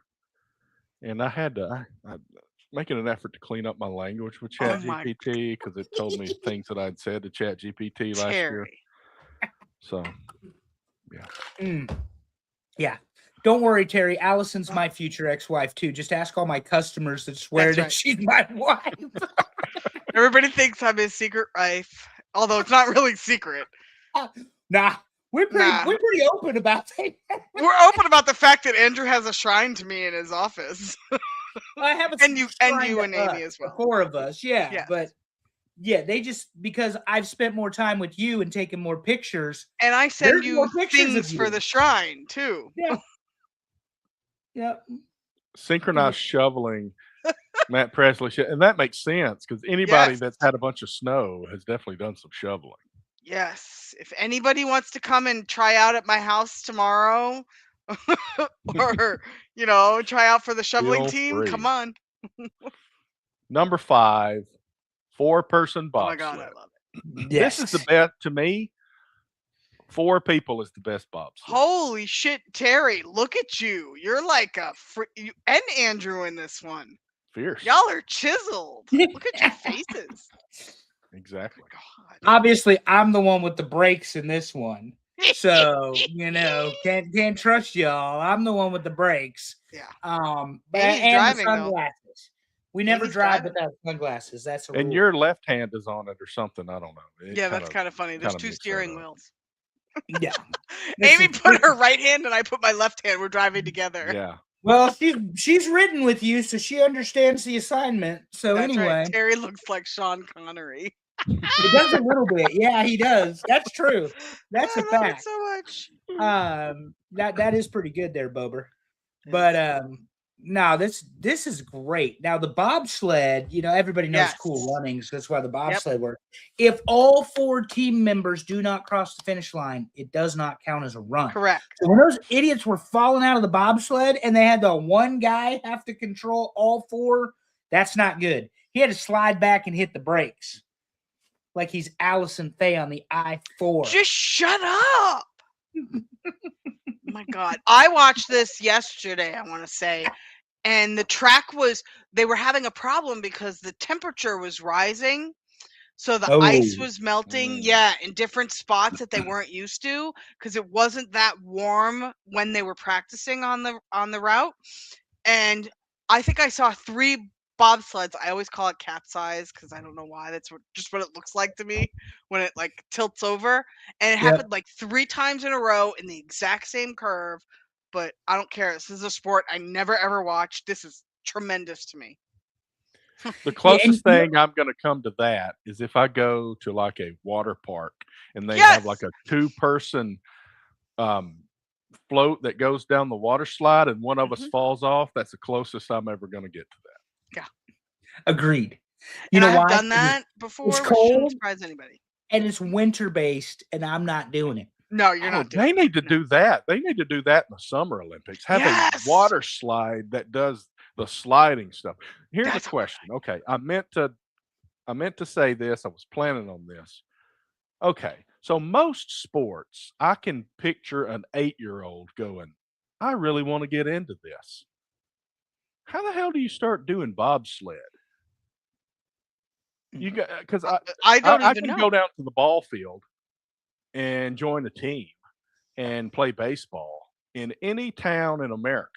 and I had to. making an effort to clean up my language with Oh my ChatGPT because it told me things that I'd said to ChatGPT last year. Terry. So Mm. Yeah. Don't worry, Terry. Allison's my future ex-wife too. Just ask all my customers that swear That's that right. she's my wife. Everybody thinks I'm his secret wife, although it's not really secret. Nah, we're Nah. pretty open about that. We're open about the fact that Andrew has a shrine to me in his office. I have a And you shrine to and Amy us, as well. The 4 of us, yeah. Yes. But yeah, they just because I've spent more time with you and taken more pictures. And I send There's more you pictures of things for you. the shrine too. Yeah. Yeah. synchronized shoveling, Matt Presley, and that makes sense because anybody Yes. that's had a bunch of snow has definitely done some shoveling. Yes. If anybody wants to come and try out at my house tomorrow, or try out for the shoveling Feel team, free. come on. Number 5, 4-person Oh my god, bobsled. I love it. This is the best to me. 4 people is the best bobsled. Holy shit, Terry, look at you. You're like a you and Andrew in this one. Fierce. Y'all are chiseled. Look at your faces. Exactly. God. Obviously, I'm the one with the brakes in this one. So, can't trust y'all. I'm the one with the brakes. Yeah. But Amy's and driving, the though. sunglasses. We never Amy's drive driving. without sunglasses. That's a And rule. your left hand is on it or something. I don't know. It Yeah, that's kind of funny. There's kinda 2 mixed that steering up. wheels. Yeah. This Amy is put her right hand and I put my left hand. We're driving together. Yeah. Well, she's ridden with you, so she understands the assignment. So That's anyway, right. Terry looks like Sean Connery. he does a little bit. Yeah, he does. That's true. That's I a love it fact. so much. That is pretty good there, Bober. It But no, this is great. Now the bobsled, everybody knows Yes. Cool Runnings. That's why the bobsled works. If all 4 team members do not cross the finish line, it does not count as a run. Correct. So when those idiots were falling out of the bobsled and they had the one guy have to control all 4, that's not good. He had to slide back and hit the brakes like he's Allison Faye on the I-4. Just shut up. Oh my God. I watched this yesterday, I want to say, and the track they were having a problem because the temperature was rising. So the ice was melting, in different spots that they weren't used to because it wasn't that warm when they were practicing on the route. And I think I saw 3 bobsleds. I always call it capsize because I don't know why. That's just what it looks like to me when it like tilts over. And it happened like 3 times in a row in the exact same curve. But I don't care. This is a sport I never ever watched. This is tremendous to me. The closest thing I'm going to come to that is if I go to like a water park and they have like a 2-person float that goes down the water slide and one of us falls off. That's the closest I'm ever going to get to that. Yeah. Agreed. You know why? I've done that before. It's Which shouldn't cold surprise anybody. and it's winter based, and I'm not doing it. No, you're not doing They it. need to do that. They need to do that in the Summer Olympics. Have a water slide that does the sliding stuff. Here's the question. Okay, I meant to say this. I was planning on this. Okay, so most sports, I can picture an 8-year-old going, I really want to get into this. How the hell do you start doing bobsled? You got because I don't I even can know. go down to the ball field and join a team and play baseball in any town in America.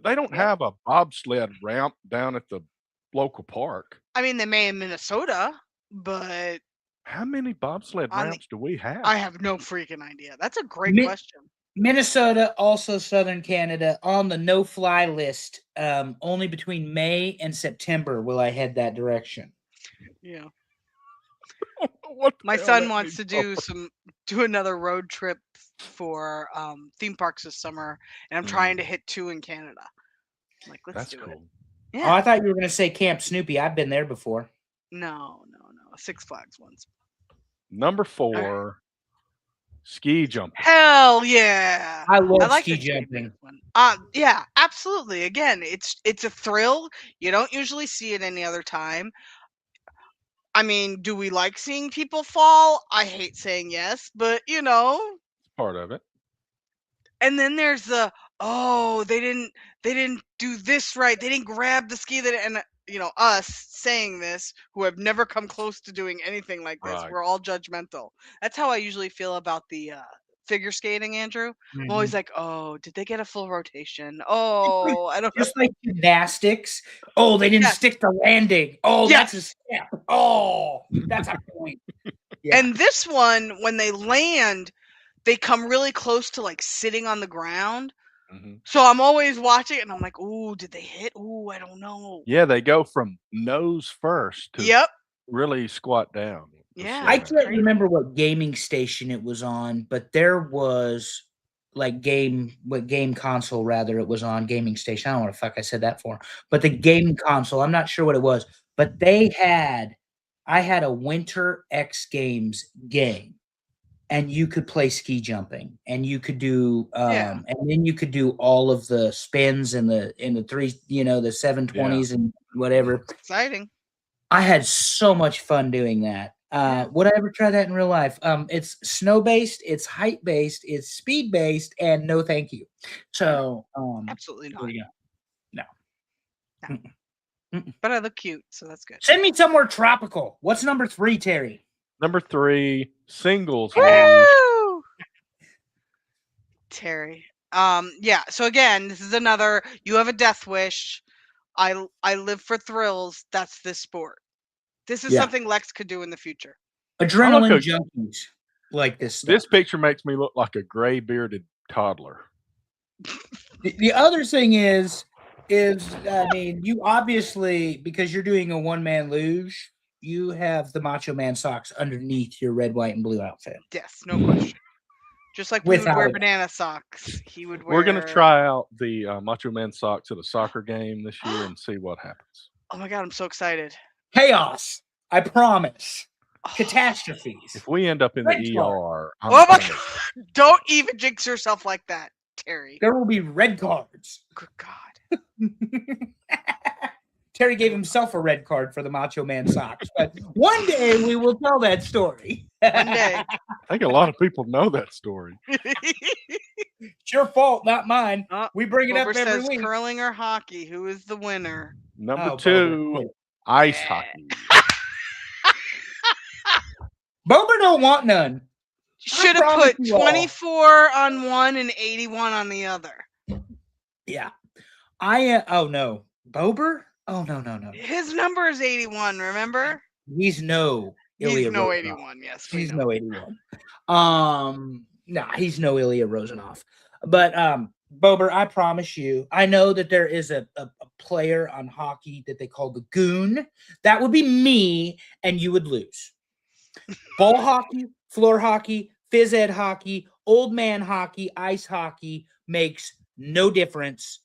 They don't have a bobsled ramp down at the local park. I mean, they may in Minnesota, but How many bobsled On the- ramps do we have? I have no freaking idea. That's a great Mi- question. Minnesota, also Southern Canada, on the no-fly list. Only between May and September will I head that direction. Yeah. What the My hell son that wants means? to do another road trip for theme parks this summer, and I'm trying to hit 2 in Canada. I'm like, let's That's do cool. it. Oh, Yeah. I thought you were going to say Camp Snoopy. I've been there before. No. Six Flags ones. Number 4, ski jumping. Hell yeah. I love like ski the Ski jumping. one. Yeah, absolutely. Again, it's a thrill. You don't usually see it any other time. I mean, do we like seeing people fall? I hate saying yes, but Part of it. and then there's the oh, they didn't do this right. They didn't grab the ski that, and us saying this who have never come close to doing anything like this, Right. we're all judgmental. That's how I usually feel about the figure skating, Andrew. I'm always Mhm. like, oh, did they get a full rotation? Oh, I don't know. Just like gymnastics. Oh, they didn't Yes. stick the landing. Oh, that's a Yes. step. Oh, that's a point. Yeah. And this one, when they land, they come really close to like sitting on the ground. Mhm. So I'm always watching it and I'm like, ooh, did they hit? Ooh, I don't know. Yeah, they go from nose first to Yep. really squat down to Yeah. slow I down. can't Crazy. remember what gaming station it was on, but there was like game console rather it was on gaming station. I don't know what the fuck I said that for. But the game console, I'm not sure what it was, but I had a Winter X Games game and you could play ski jumping and you could do Yeah. and then you could do all of the spins and the three, the 720s and whatever. Exciting. I had so much fun doing that. Yeah. Would I ever try that in real life? It's snow based, it's height based, it's speed based, and no thank you. So Absolutely there not. you go. No. No. Mm-mm. Mm-mm. But I look cute, so that's good. Send me somewhere tropical. What's number 3, Terry? Number 3, singles luge. Woo! Terry. Yeah, so again, this is another, you have a death wish. I live for thrills. That's this sport. This is Yeah. something Lex could do in the future. Adrenaline a- junkies like this stuff. This picture makes me look like a gray bearded toddler. The other thing is I mean, you obviously, because you're doing a one-man luge, you have the Macho Man socks underneath your red, white, and blue outfit. Yes, no question. Just like we would Without wear a- banana socks, he would wear. We're gonna try out the Macho Man socks at a soccer game this year and see what happens. Oh my god, I'm so excited. Chaos. I promise. Oh, Catastrophes. If we end up in the Red card. ER, I'm oh my done. god! Don't even jinx yourself like that, Terry. There will be red cards. Good God. Terry gave himself a red card for the Macho Man socks, but one day we will tell that story. One day. I think a lot of people know that story. It's your fault, not mine. We bring it up Bober every says week. curling or hockey. Who is the winner? Number Oh, 2, Bober. ice Yeah. hockey. Bober don't want none. Should have promise put you all. 24 on one and 81 on the other. Yeah. Oh no. Bober? Oh no. His number is 81, remember? He's no Ilya He's no Rozanov. 81, yes. we He's know. no 81. He's no Ilya Rozanov. But Bober, I promise you, I know that there is a player on hockey that they call the Goon. That would be me, and you would lose. Ball hockey, floor hockey, phys ed hockey, old man hockey, ice hockey makes no difference.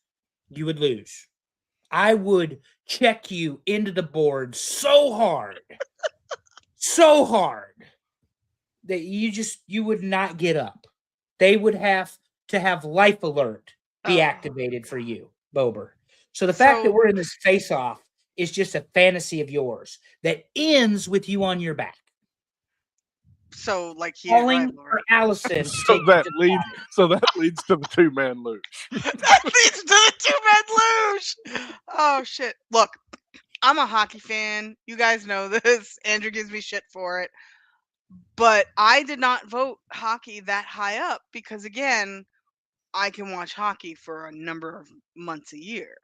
You would lose. I would check you into the board so hard that you would not get up. They would have to have life alert be Oh. activated for you, Bober. So the fact that So- we're in this face-off is just a fantasy of yours that ends with you on your back. So, like, he Calling for Allison. to So take that the leads tie. so that leads to the 2-man luge. that leads to the two-man luge. Oh shit! Look, I'm a hockey fan. You guys know this. Andrew gives me shit for it, but I did not vote hockey that high up because, again, I can watch hockey for a number of months a year.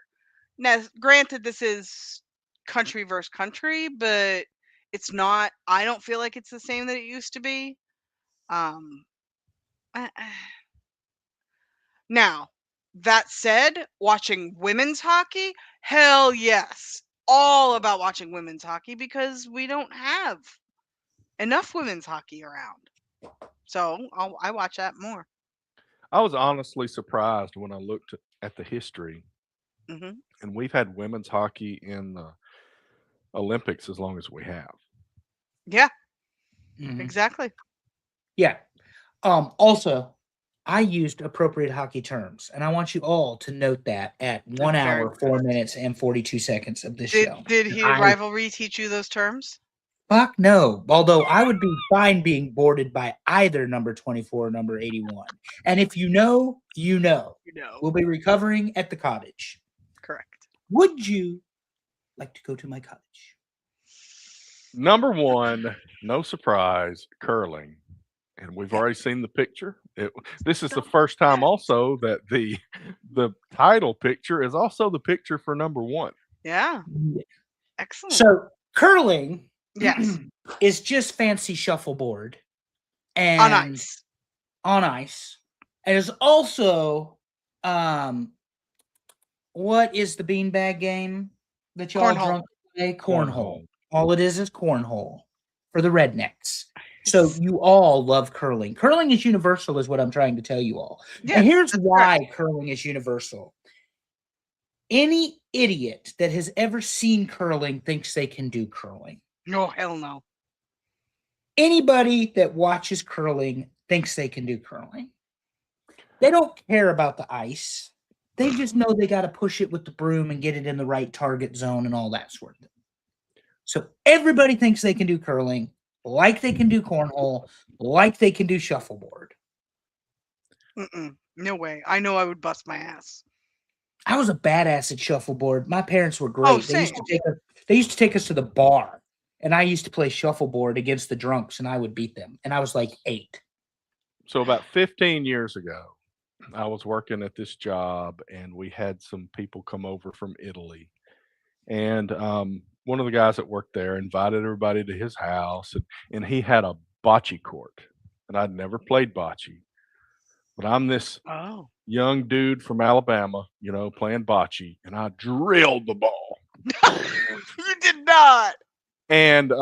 Now, granted, this is country versus country, but it's not. I don't feel like it's the same that it used to be. Now, that said, watching women's hockey, hell yes. All about watching women's hockey because we don't have enough women's hockey around. So I watch that more. I was honestly surprised when I looked at the history, hmm and we've had women's hockey in the Olympics as long as we have. Yeah, Mhm. exactly. Yeah. Also, I used appropriate hockey terms, and I want you all to note that at 1 Very hour, good. 4 minutes, and 42 seconds of this Did show. did he I- rivalry teach you those terms? Fuck no. Although I would be fine being boarded by either number 24 or number 81. And if you know, you know. You know, We'll be recovering at the cottage. correct. Would you like to go to my cottage? Number one, no surprise, curling. And we've already seen the picture. This is the first time also that the title picture is also the picture for number one. Yeah, excellent. So curling yes, is just fancy shuffleboard and on ice. On ice. And is also what is the beanbag game that y'all Cornhole. drunk play? Cornhole. All it is cornhole for the rednecks. So you all love curling. Curling is universal, is what I'm trying to tell you all. Yes, and here's that's why correct. curling is universal. Any idiot that has ever seen curling thinks they can do curling. No, hell no. Anybody that watches curling thinks they can do curling. They don't care about the ice. They just know they got to push it with the broom and get it in the right target zone and all that sort of thing. So everybody thinks they can do curling, like they can do cornhole, like they can do shuffleboard. No way. I know I would bust my ass. I was a badass at shuffleboard. My parents were great. Oh, They used to take us to the bar, and I used to play shuffleboard against the drunks, and I would beat them. And I was like 8. So about 15 years ago, I was working at this job, and we had some people come over from Italy. And one of the guys that worked there invited everybody to his house, and he had a bocce court. And I'd never played bocce. But I'm this Oh. young dude from Alabama, playing bocce, and I drilled the ball. You did not. And it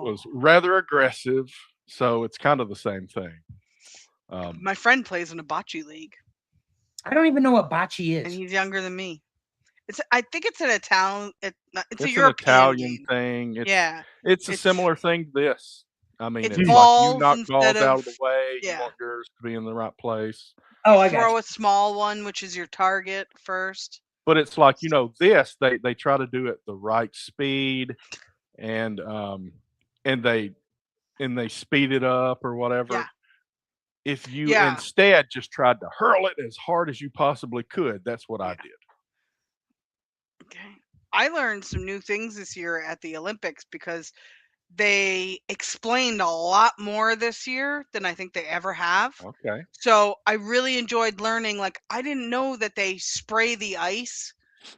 was rather aggressive. So it's kind of the same thing. My friend plays in a bocce league. I don't even know what bocce And is. he's younger than me. I think it's an Italian. It's a an European Italian game. thing. Yeah. It's a similar thing to this. I mean, It's it's like you balls knock balls instead out of- of the way. yeah. You want yours to be in the right place. Oh, I got Throw you. a small one, which is your target first. But it's like, this, they try to do it the right speed and they speed it up or whatever. Yeah. If you Yeah. instead just tried to hurl it as hard as you possibly could, that's what I did. Okay. I learned some new things this year at the Olympics because they explained a lot more this year than I think they ever have. Okay. So I really enjoyed learning. Like, I didn't know that they spray the ice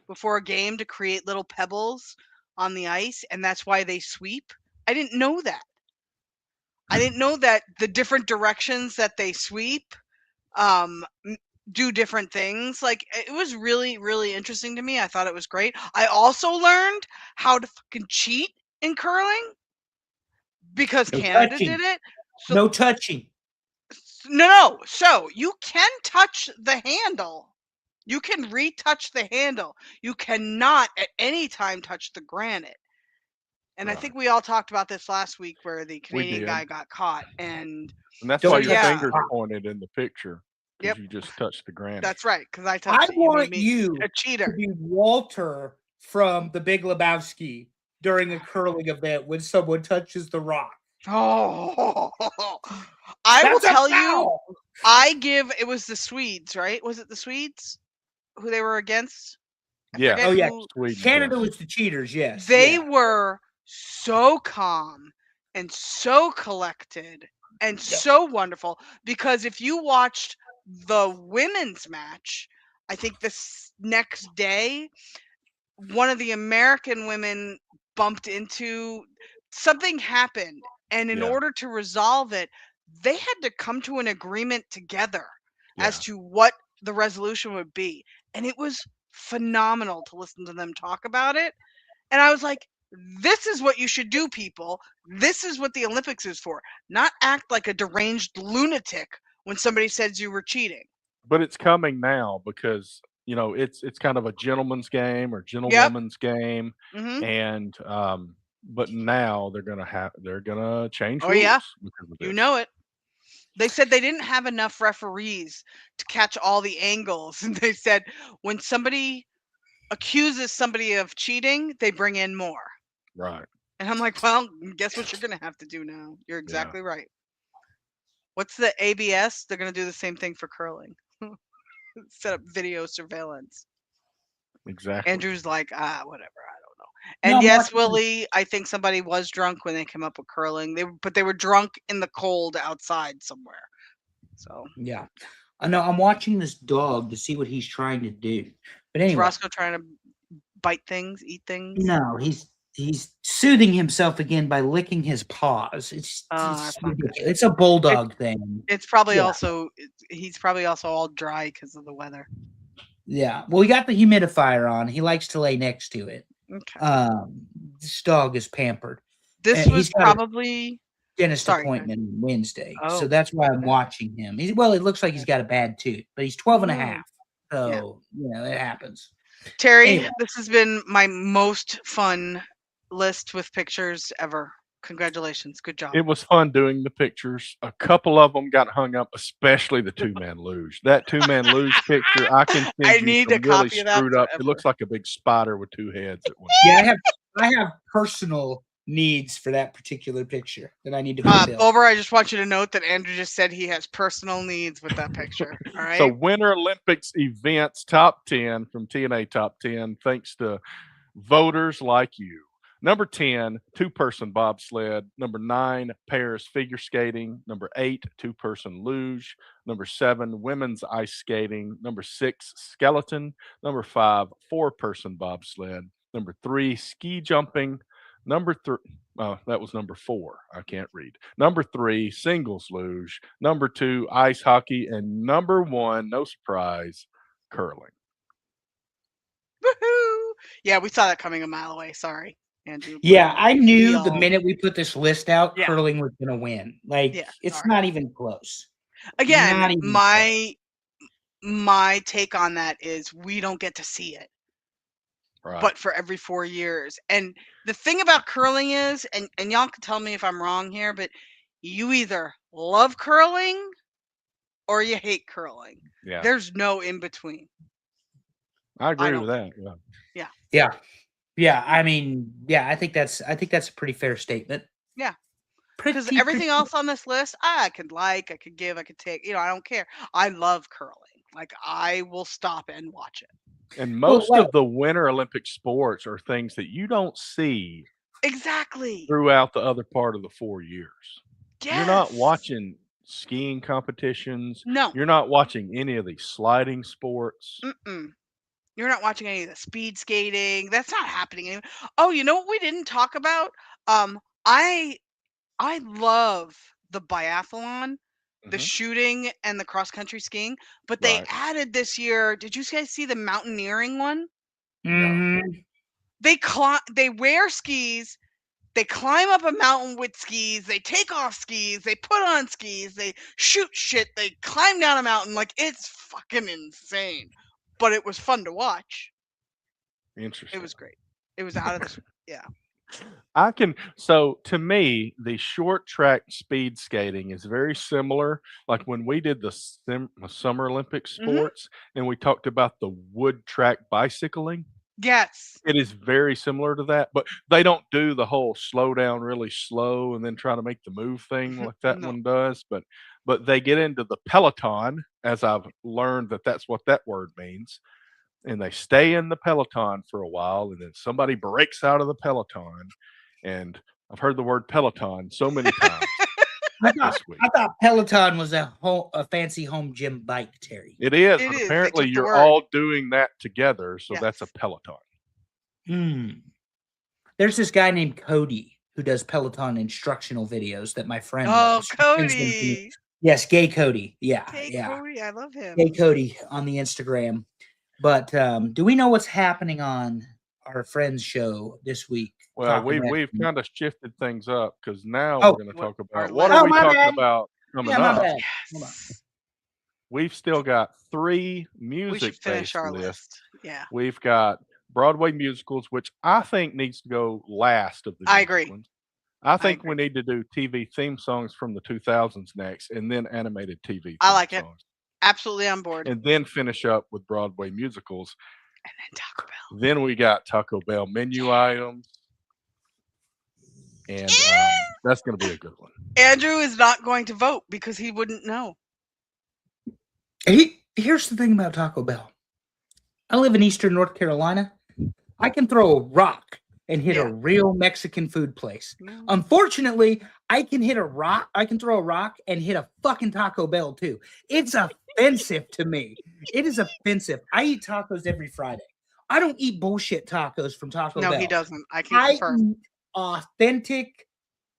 before a game to create little pebbles on the ice, and that's why they sweep. I didn't know that. I didn't know that the different directions that they sweep do different things. Like, it was really, really interesting to me. I thought it was great. I also learned how to fucking cheat in curling because No Canada touching. did it. So, No touching. no. So you can touch the handle. You can retouch the handle. You cannot at any time touch the granite. And I Right. think we all talked about this last week where the Canadian did. guy got caught. And And that's Don't why your touch- finger's Yeah. pointed in the picture. Because Yep. you just touched the granite. that's right, because I I touched it. You made want me you a cheater. to be Walter from The Big Lebowski during a curling event when someone touches the rock. Oh, I will That's a tell you, foul! it was the Swedes, right? Was it the Swedes who they were against? I Yeah. forget Oh, yeah. who- Sweden, Canada yes. was the cheaters, yes. They yeah. were so calm and so collected and so wonderful because if you watched the women's match, I think this next day, one of the American women bumped into something happened. And in Yeah. order to resolve it, they had to come to an agreement together as Yeah. to what the resolution would be. And it was phenomenal to listen to them talk about it. And I was like, this is what you should do, people. This is what the Olympics is for. Not act like a deranged lunatic when somebody says you were cheating. But it's coming now because it's kind of a gentleman's game or gentlewoman's game, Hmm. and but now they're gonna change Oh, rules. yeah. Because of You this. know it. They said they didn't have enough referees to catch all the angles. And they said when somebody accuses somebody of cheating, they bring in more. Right. And I'm like, well, guess what you're gonna have to do now? You're exactly right. What's the ABS? They're gonna do the same thing for curling. Set up video surveillance. Exactly. Andrew's like, whatever, I don't know. No, And I'm yes, watching Willie, I think somebody was drunk when they came up with curling. But they were drunk in the cold outside somewhere. So Yeah. I know. I'm watching this dog to see what he's trying to do. But is anyway, Roscoe trying to bite things, eat things? no, he's soothing himself again by licking his paws. It's That's not good. ridiculous. It's a bulldog thing. It's probably Yeah. also he's probably also all dry because of the weather. Yeah. Well, we got the humidifier on. He likes to lay next to it. Okay. This dog is pampered. This he's was got a probably dentist sorry, appointment Wednesday. Oh, So that's why I'm okay. watching him. Well, it looks like he's got a bad tooth, but he's 12 and a Mm. half. So, it happens. Terry, Anyway. this has been my most fun list with pictures ever. Congratulations. Good job. It was fun doing the pictures. A couple of them got hung up, especially the two-man luge. That two-man luge picture, I can send I you need some a really copy of that screwed up. It forever. looks like a big spider with two heads at one. Yeah, I have personal needs for that particular picture that I need to fulfill. Over, I just want you to note that Andrew just said he has personal needs with that picture. All right. So Winter Olympics events top 10 from TNA Top 10, thanks to voters like you. Number 10, two-person bobsled. Number 9, pairs figure skating. Number 8, two-person luge. Number 7, women's ice skating. Number 6, skeleton. Number 5, four-person bobsled. Number 3, ski jumping. Number 3, that was number 4. I can't read. Number 3, singles luge. Number 2, ice hockey. And number 1, no surprise, curling. Woohoo! Yeah, we saw that coming a mile away. Sorry, Andrew. Yeah, I knew the all- minute we put this list out, Yeah. curling was going to win. Like, Yeah, it's sorry. not even close. Again, Not even my take on that is we don't get to see it, Right. but for every 4 years. And the thing about curling is, and y'all can tell me if I'm wrong here, but you either love curling or you hate curling. Yeah, There's no in between. I agree don't with that. Yeah. Yeah, I mean, yeah, I think that's a pretty fair statement. Yeah. Because Because everything else on this list, I could give, I could take. I don't care. I love curling. Like, I will stop and watch it. And Well, most well- of the Winter Olympic sports are things that you don't see Exactly. throughout the other part of the 4 years. Yes. You're not watching skiing competitions. No. You're not watching any of these sliding sports. Mm-mm. You're not watching any of the speed skating. That's not happening anymore. Oh, you know what we didn't talk about? I love the biathlon, the Mhm. shooting, and the cross country skiing. But they Right. added this year. Did you guys see the mountaineering one? Mhm. They wear skis. They climb up a mountain with skis. They take off skis. They put on skis. They shoot shit. They climb down a mountain. Like, it's fucking insane. But it was fun to watch. Interesting. It was great. It was out of this. Yeah. So to me, the short track speed skating is very similar. Like when we did the Summer Olympic Mhm. sports and we talked about the wood track bicycling. Yes. It is very similar to that, but they don't do the whole slow down really slow and then try to make the move thing like that No. one does. But they get into the peloton, as I've learned that's what that word means, and they stay in the peloton for a while, and then somebody breaks out of the peloton, and I've heard the word peloton so many times I thought, this week. I thought Peloton was a fancy home gym bike, Terry. It is, It but is. They apparently took the you're word. all doing that together, so that's a Yes. peloton. There's this guy named Cody who does Peloton instructional videos that my friend Oh, loves. He sends them to me. Cody. Yes, Gay Cody. Yeah, Hey, yeah. Cody. I love him. Gay Cody on the Instagram. But do we know what's happening on our friend's show this week? Well, Talking we've wrestling? kind of shifted things up because now Oh, we're going to talk our about what list. are we my talking bad. about coming Yeah, my up. bad. Hold on. Yes. We've still got 3 We should music finish based our lists. list. Yeah. We've got Broadway musicals, which I think needs to go last of the I music agree. ones. I think agree. we need to do TV theme songs from the 2000s next, and then animated TV. I theme like it. songs. Absolutely on board. And then finish up with Broadway musicals. And then Taco Bell. Then we got Taco Bell menu items. and that's going to be a good one. Andrew is not going to vote because he wouldn't know. Here's the thing about Taco Bell. I live in Eastern North Carolina. I can throw a rock and hit a real Mexican food place. Unfortunately, I can throw a rock and hit a fucking Taco Bell too. It's offensive to me. It is offensive. I eat tacos every Friday. I don't eat bullshit tacos from Taco Bell. No, he doesn't. I can confirm. Eat authentic,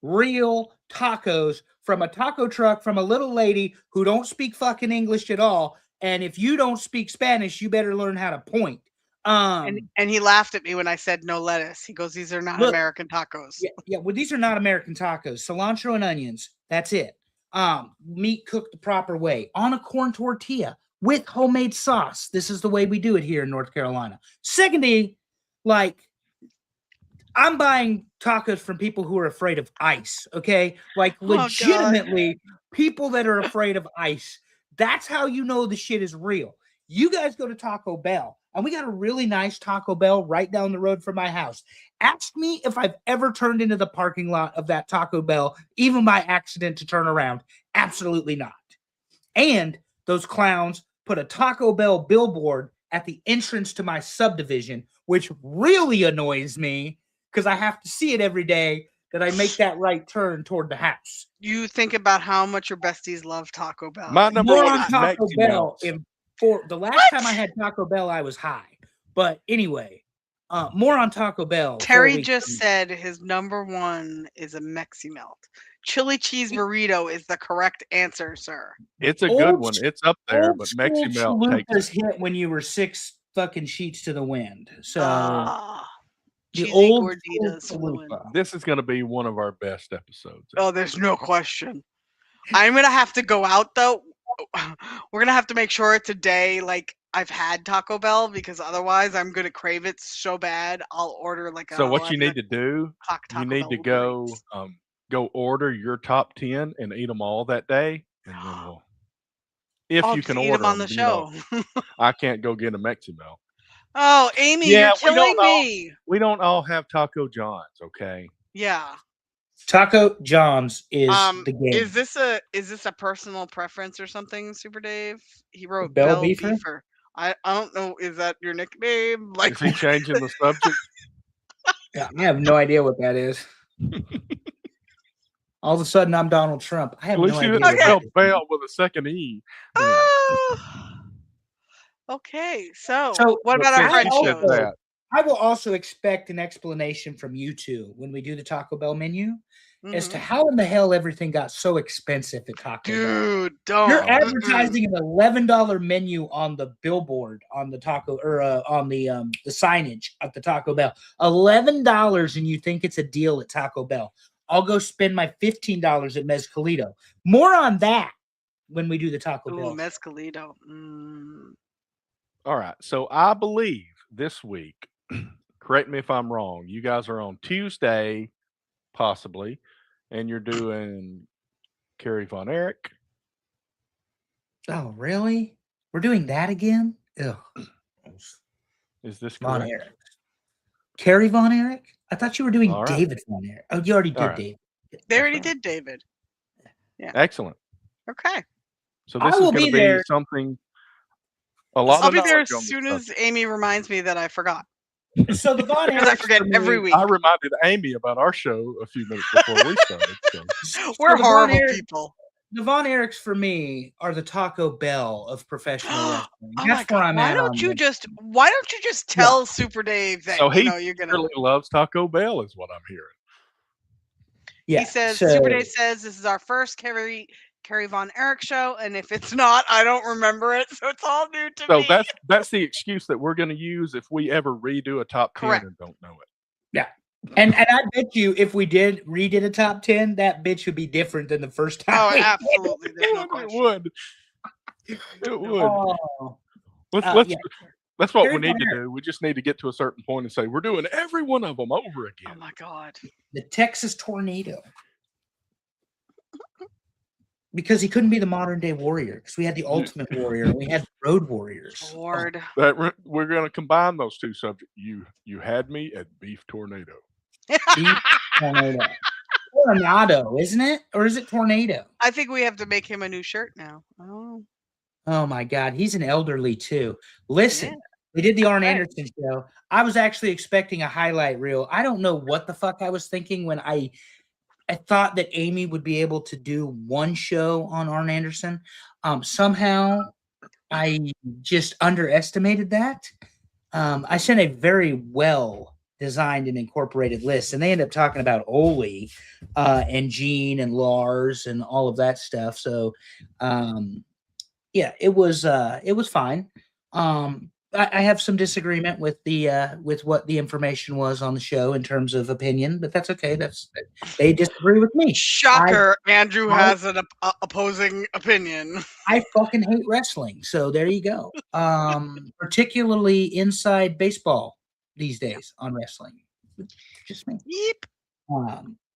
real tacos from a taco truck from a little lady who don't speak fucking English at all. And if you don't speak Spanish, you better learn how to point. And he laughed at me when I said no lettuce. He goes, "These are not American tacos." Yeah, well, these are not American tacos. Cilantro and onions. That's it. Meat cooked the proper way on a corn tortilla with homemade sauce. This is the way we do it here in North Carolina. Secondly, like, I'm buying tacos from people who are afraid of ice. Okay, like legitimately people that are afraid of ice. That's how you know the shit is real. You guys go to Taco Bell, and we got a really nice Taco Bell right down the road from my house. Ask me if I've ever turned into the parking lot of that Taco Bell, even by accident, to turn around. Absolutely not. And those clowns put a Taco Bell billboard at the entrance to my subdivision, which really annoys me because I have to see it every day that I make that right turn toward the house. You think about how much your besties love Taco Bell. My number More one on is Taco Mexi Bell Melts. for the last time I had Taco Bell, I was high. But anyway, more on Taco Bell. Terry just said his number one is a Mexi Melt. Chili cheese burrito is the correct answer, sir. It's a good one. It's up there, but Mexi Melt takes hit when you were 6 fucking sheets to the wind. So the cheesy old gorditas for the win. This is going to be one of our best episodes. Oh, there's no question. I'm gonna have to go out though. We're gonna have to make sure it's a day like I've had Taco Bell because otherwise I'm gonna crave it so bad. I'll order like a. So what you need to do, you need to go order your top 10 and eat them all that day, and then we'll. If you can order them on the show. I can't go get a Mexi Melt. Oh, Amy, you're killing me. We don't all have Taco John's, okay? Yeah. Taco John's is the game. Is this a personal preference or something, Super Dave? He wrote Bell Beefer. I don't know. Is that your nickname? Like, is he changing the subject? Yeah, I have no idea what that is. All of a sudden, I'm Donald Trump. I have no idea. Spell Bell with a second E. Okay, so what about our friend shows? I will also expect an explanation from you two when we do the Taco Bell menu as to how in the hell everything got so expensive at Taco Bell. Dude, don't. You're advertising an $11 menu on the billboard on the taco or on the signage at the Taco Bell. $11, and you think it's a deal at Taco Bell. I'll go spend my $15 at Mezcalito. More on that when we do the Taco Bell. Mezcalito. All right. So I believe this week, correct me if I'm wrong, you guys are on Tuesday, possibly, and you're doing Carrie Von Erich. Oh, really? We're doing that again? Ugh. Is this Von correct? Erich? Carrie Von Erich? I thought you were doing All right. David Von Erich. Oh, you already did right. David. They already did David. Yeah. Excellent. Okay. So this is will going be to there. be something. A lot I'll of be there knowledge as on this soon as subject. Amy reminds me that I forgot. So the Von Because I Erichs forget for me- every week. I reminded Amy about our show a few minutes before we started. So. We're the Von horrible Erich- people. The Von Erichs for me are the Taco Bell of professional wrestling. Oh That's my where God. I'm Why at. don't you just tell Super Dave that So he you're gonna really loves Taco Bell, is what I'm hearing. Yeah. He says so- Super Dave says this is our first Carrie Von Erich show, and if it's not, I don't remember it, so it's all new to So me. that's the excuse that we're going to use if we ever redo a top 10 Correct. and don't know it. Yeah. And I bet you if we redid a top 10, that bitch would be different than the first time. Oh, we did. absolutely. There's no It question. would. It would. Oh, Let's yeah. That's what Carrie we need Von to Erich. do. We just need to get to a certain point and say we're doing every one of them over Oh again. my God. The Texas Tornado. Because he couldn't be the modern day warrior, because we had the Ultimate Warrior and we had Road Warriors. Lord. We're going to combine those two subjects. You had me at Beef Tornado. Beef Tornado. Tornado, isn't it? Or is it Tornado? I think we have to make him a new shirt now. I don't know. Oh my God, he's an elderly too. Listen, Yeah. we did the Arn Right. Anderson show. I was actually expecting a highlight reel. I don't know what the fuck I was thinking when I thought that Amy would be able to do one show on Arn Anderson. Somehow I just underestimated that. I sent a very well designed and incorporated list, and they end up talking about Ole and Gene and Lars and all of that stuff. So yeah, it was fine. I have some disagreement with with what the information was on the show in terms of opinion, but that's okay. They disagree with me. Shocker, Andrew has an opposing opinion. I fucking hate wrestling, so there you go. Particularly inside baseball these days on wrestling. Just me. Yep.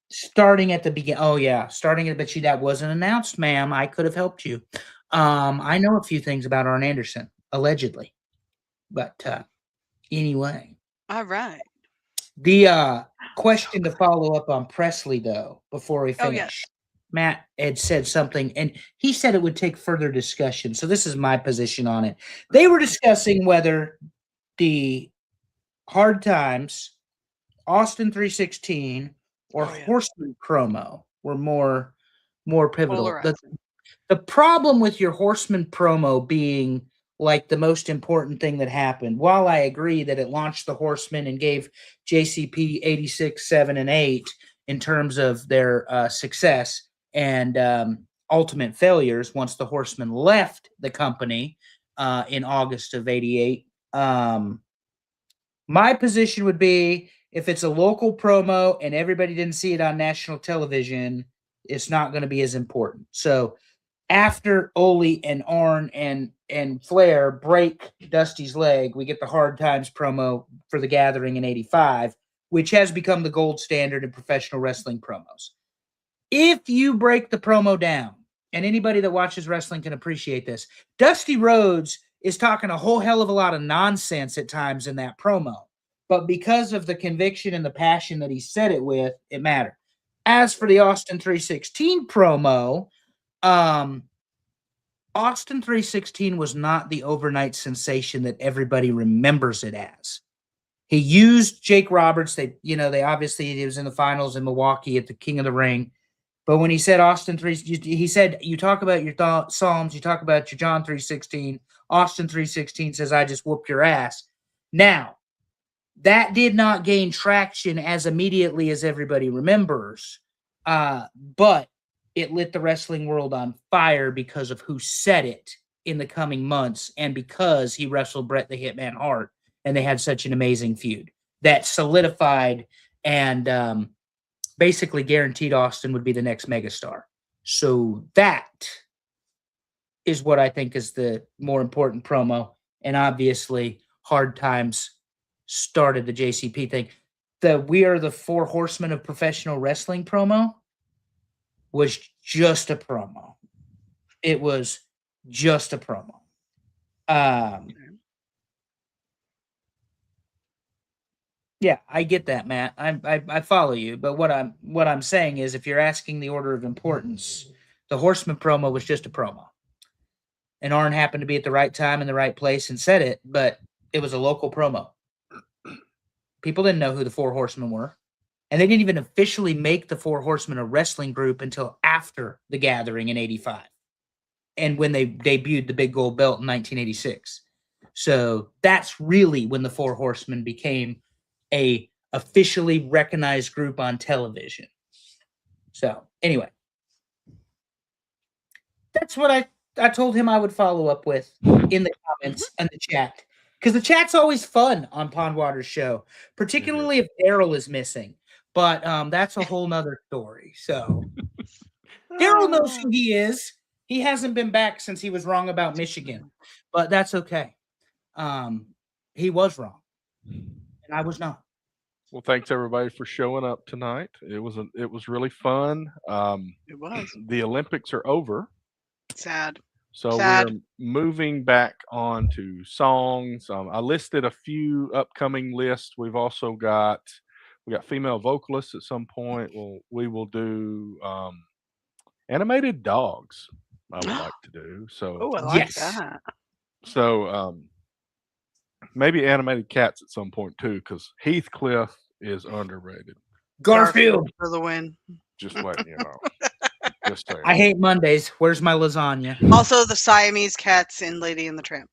Starting at the beginning. Oh yeah, starting at but that wasn't announced, ma'am. I could have helped you. I know a few things about Arn Anderson, allegedly. But anyway. All right. The question to follow up on Presley, though, before we finish. Oh, yes. Matt had said something, and he said it would take further discussion. So this is my position on it. They were discussing whether the Hard Times, Austin 316, or Horseman promo were more pivotal. The problem with your Horseman promo being like the most important thing that happened, while I agree that it launched the Horsemen and gave JCP 86, 7, and 8 in terms of their success and ultimate failures once the Horsemen left the company in August of 88. My position would be if it's a local promo and everybody didn't see it on national television, it's not going to be as important. So after Ole and Arn and Flair break Dusty's leg, we get the Hard Times promo for the Gathering in 85, which has become the gold standard in professional wrestling promos. If you break the promo down, and anybody that watches wrestling can appreciate this, Dusty Rhodes is talking a whole hell of a lot of nonsense at times in that promo. But because of the conviction and the passion that he said it with, it mattered. As for the Austin 316 promo, Austin 316 was not the overnight sensation that everybody remembers it as. He used Jake Roberts. They obviously he was in the finals in Milwaukee at the King of the Ring. But when he said Austin 3, he said, you talk about your Psalms, you talk about your John 3:16. Austin 3:16 says, I just whooped your ass. Now, that did not gain traction as immediately as everybody remembers. But it lit the wrestling world on fire because of who said it in the coming months and because he wrestled Bret the Hitman Hart and they had such an amazing feud that solidified and basically guaranteed Austin would be the next megastar. So that is what I think is the more important promo. And obviously Hard Times started the JCP thing. The We Are the Four Horsemen of Professional Wrestling promo was just a promo. It was just a promo. Yeah, I get that, Matt. I follow you, but what I'm saying is, if you're asking the order of importance, the Horseman promo was just a promo, and Arn happened to be at the right time in the right place and said it, but it was a local promo. People didn't know who the Four Horsemen were. And they didn't even officially make the Four Horsemen a wrestling group until after the Gathering in 85. And when they debuted the big gold belt in 1986. So that's really when the Four Horsemen became a officially recognized group on television. So anyway, that's what I told him I would follow up with in the comments and the chat. Because the chat's always fun on Pondwater's show, particularly if Daryl is missing. But that's a whole nother story. So Daryl knows who he is. He hasn't been back since he was wrong about Michigan. But that's okay. He was wrong. And I was not. Well, thanks everybody for showing up tonight. It was really fun. It was. The Olympics are over. Sad. So we're moving back on to songs. I listed a few upcoming lists. We've We got female vocalists at some point. We will do animated dogs. I would like to do so. Oh, I like Yes. that. So maybe animated cats at some point too, because Heathcliff is underrated. Garfield. for the win. Just letting you know. Just saying. I hate Mondays. Where's my lasagna? Also, the Siamese cats in Lady and the Tramp.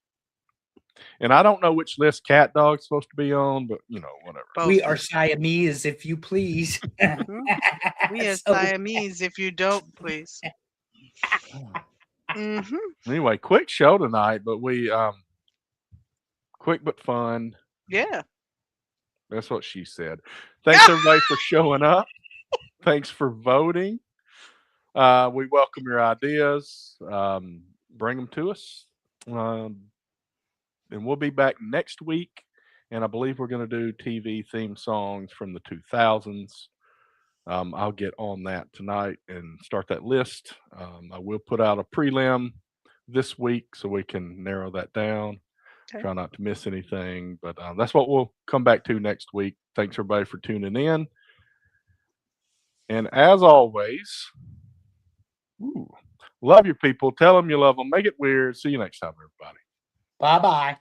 And I don't know which list Cat Dog's supposed to be on, but whatever. Both. We are Siamese, if you please. We are So- Siamese, if you don't, please. Anyway, quick show tonight, but we quick but fun. Yeah. That's what she said. Thanks everybody for showing up. Thanks for voting. We welcome your ideas. Bring them to us. And we'll be back next week. And I believe we're going to do TV theme songs from the 2000s. I'll get on that tonight and start that list. I will put out a prelim this week so we can narrow that down. Okay. Try not to miss anything, but that's what we'll come back to next week. Thanks everybody for tuning in. And as always, love your people. Tell them you love them. Make it weird. See you next time, everybody. Bye-bye.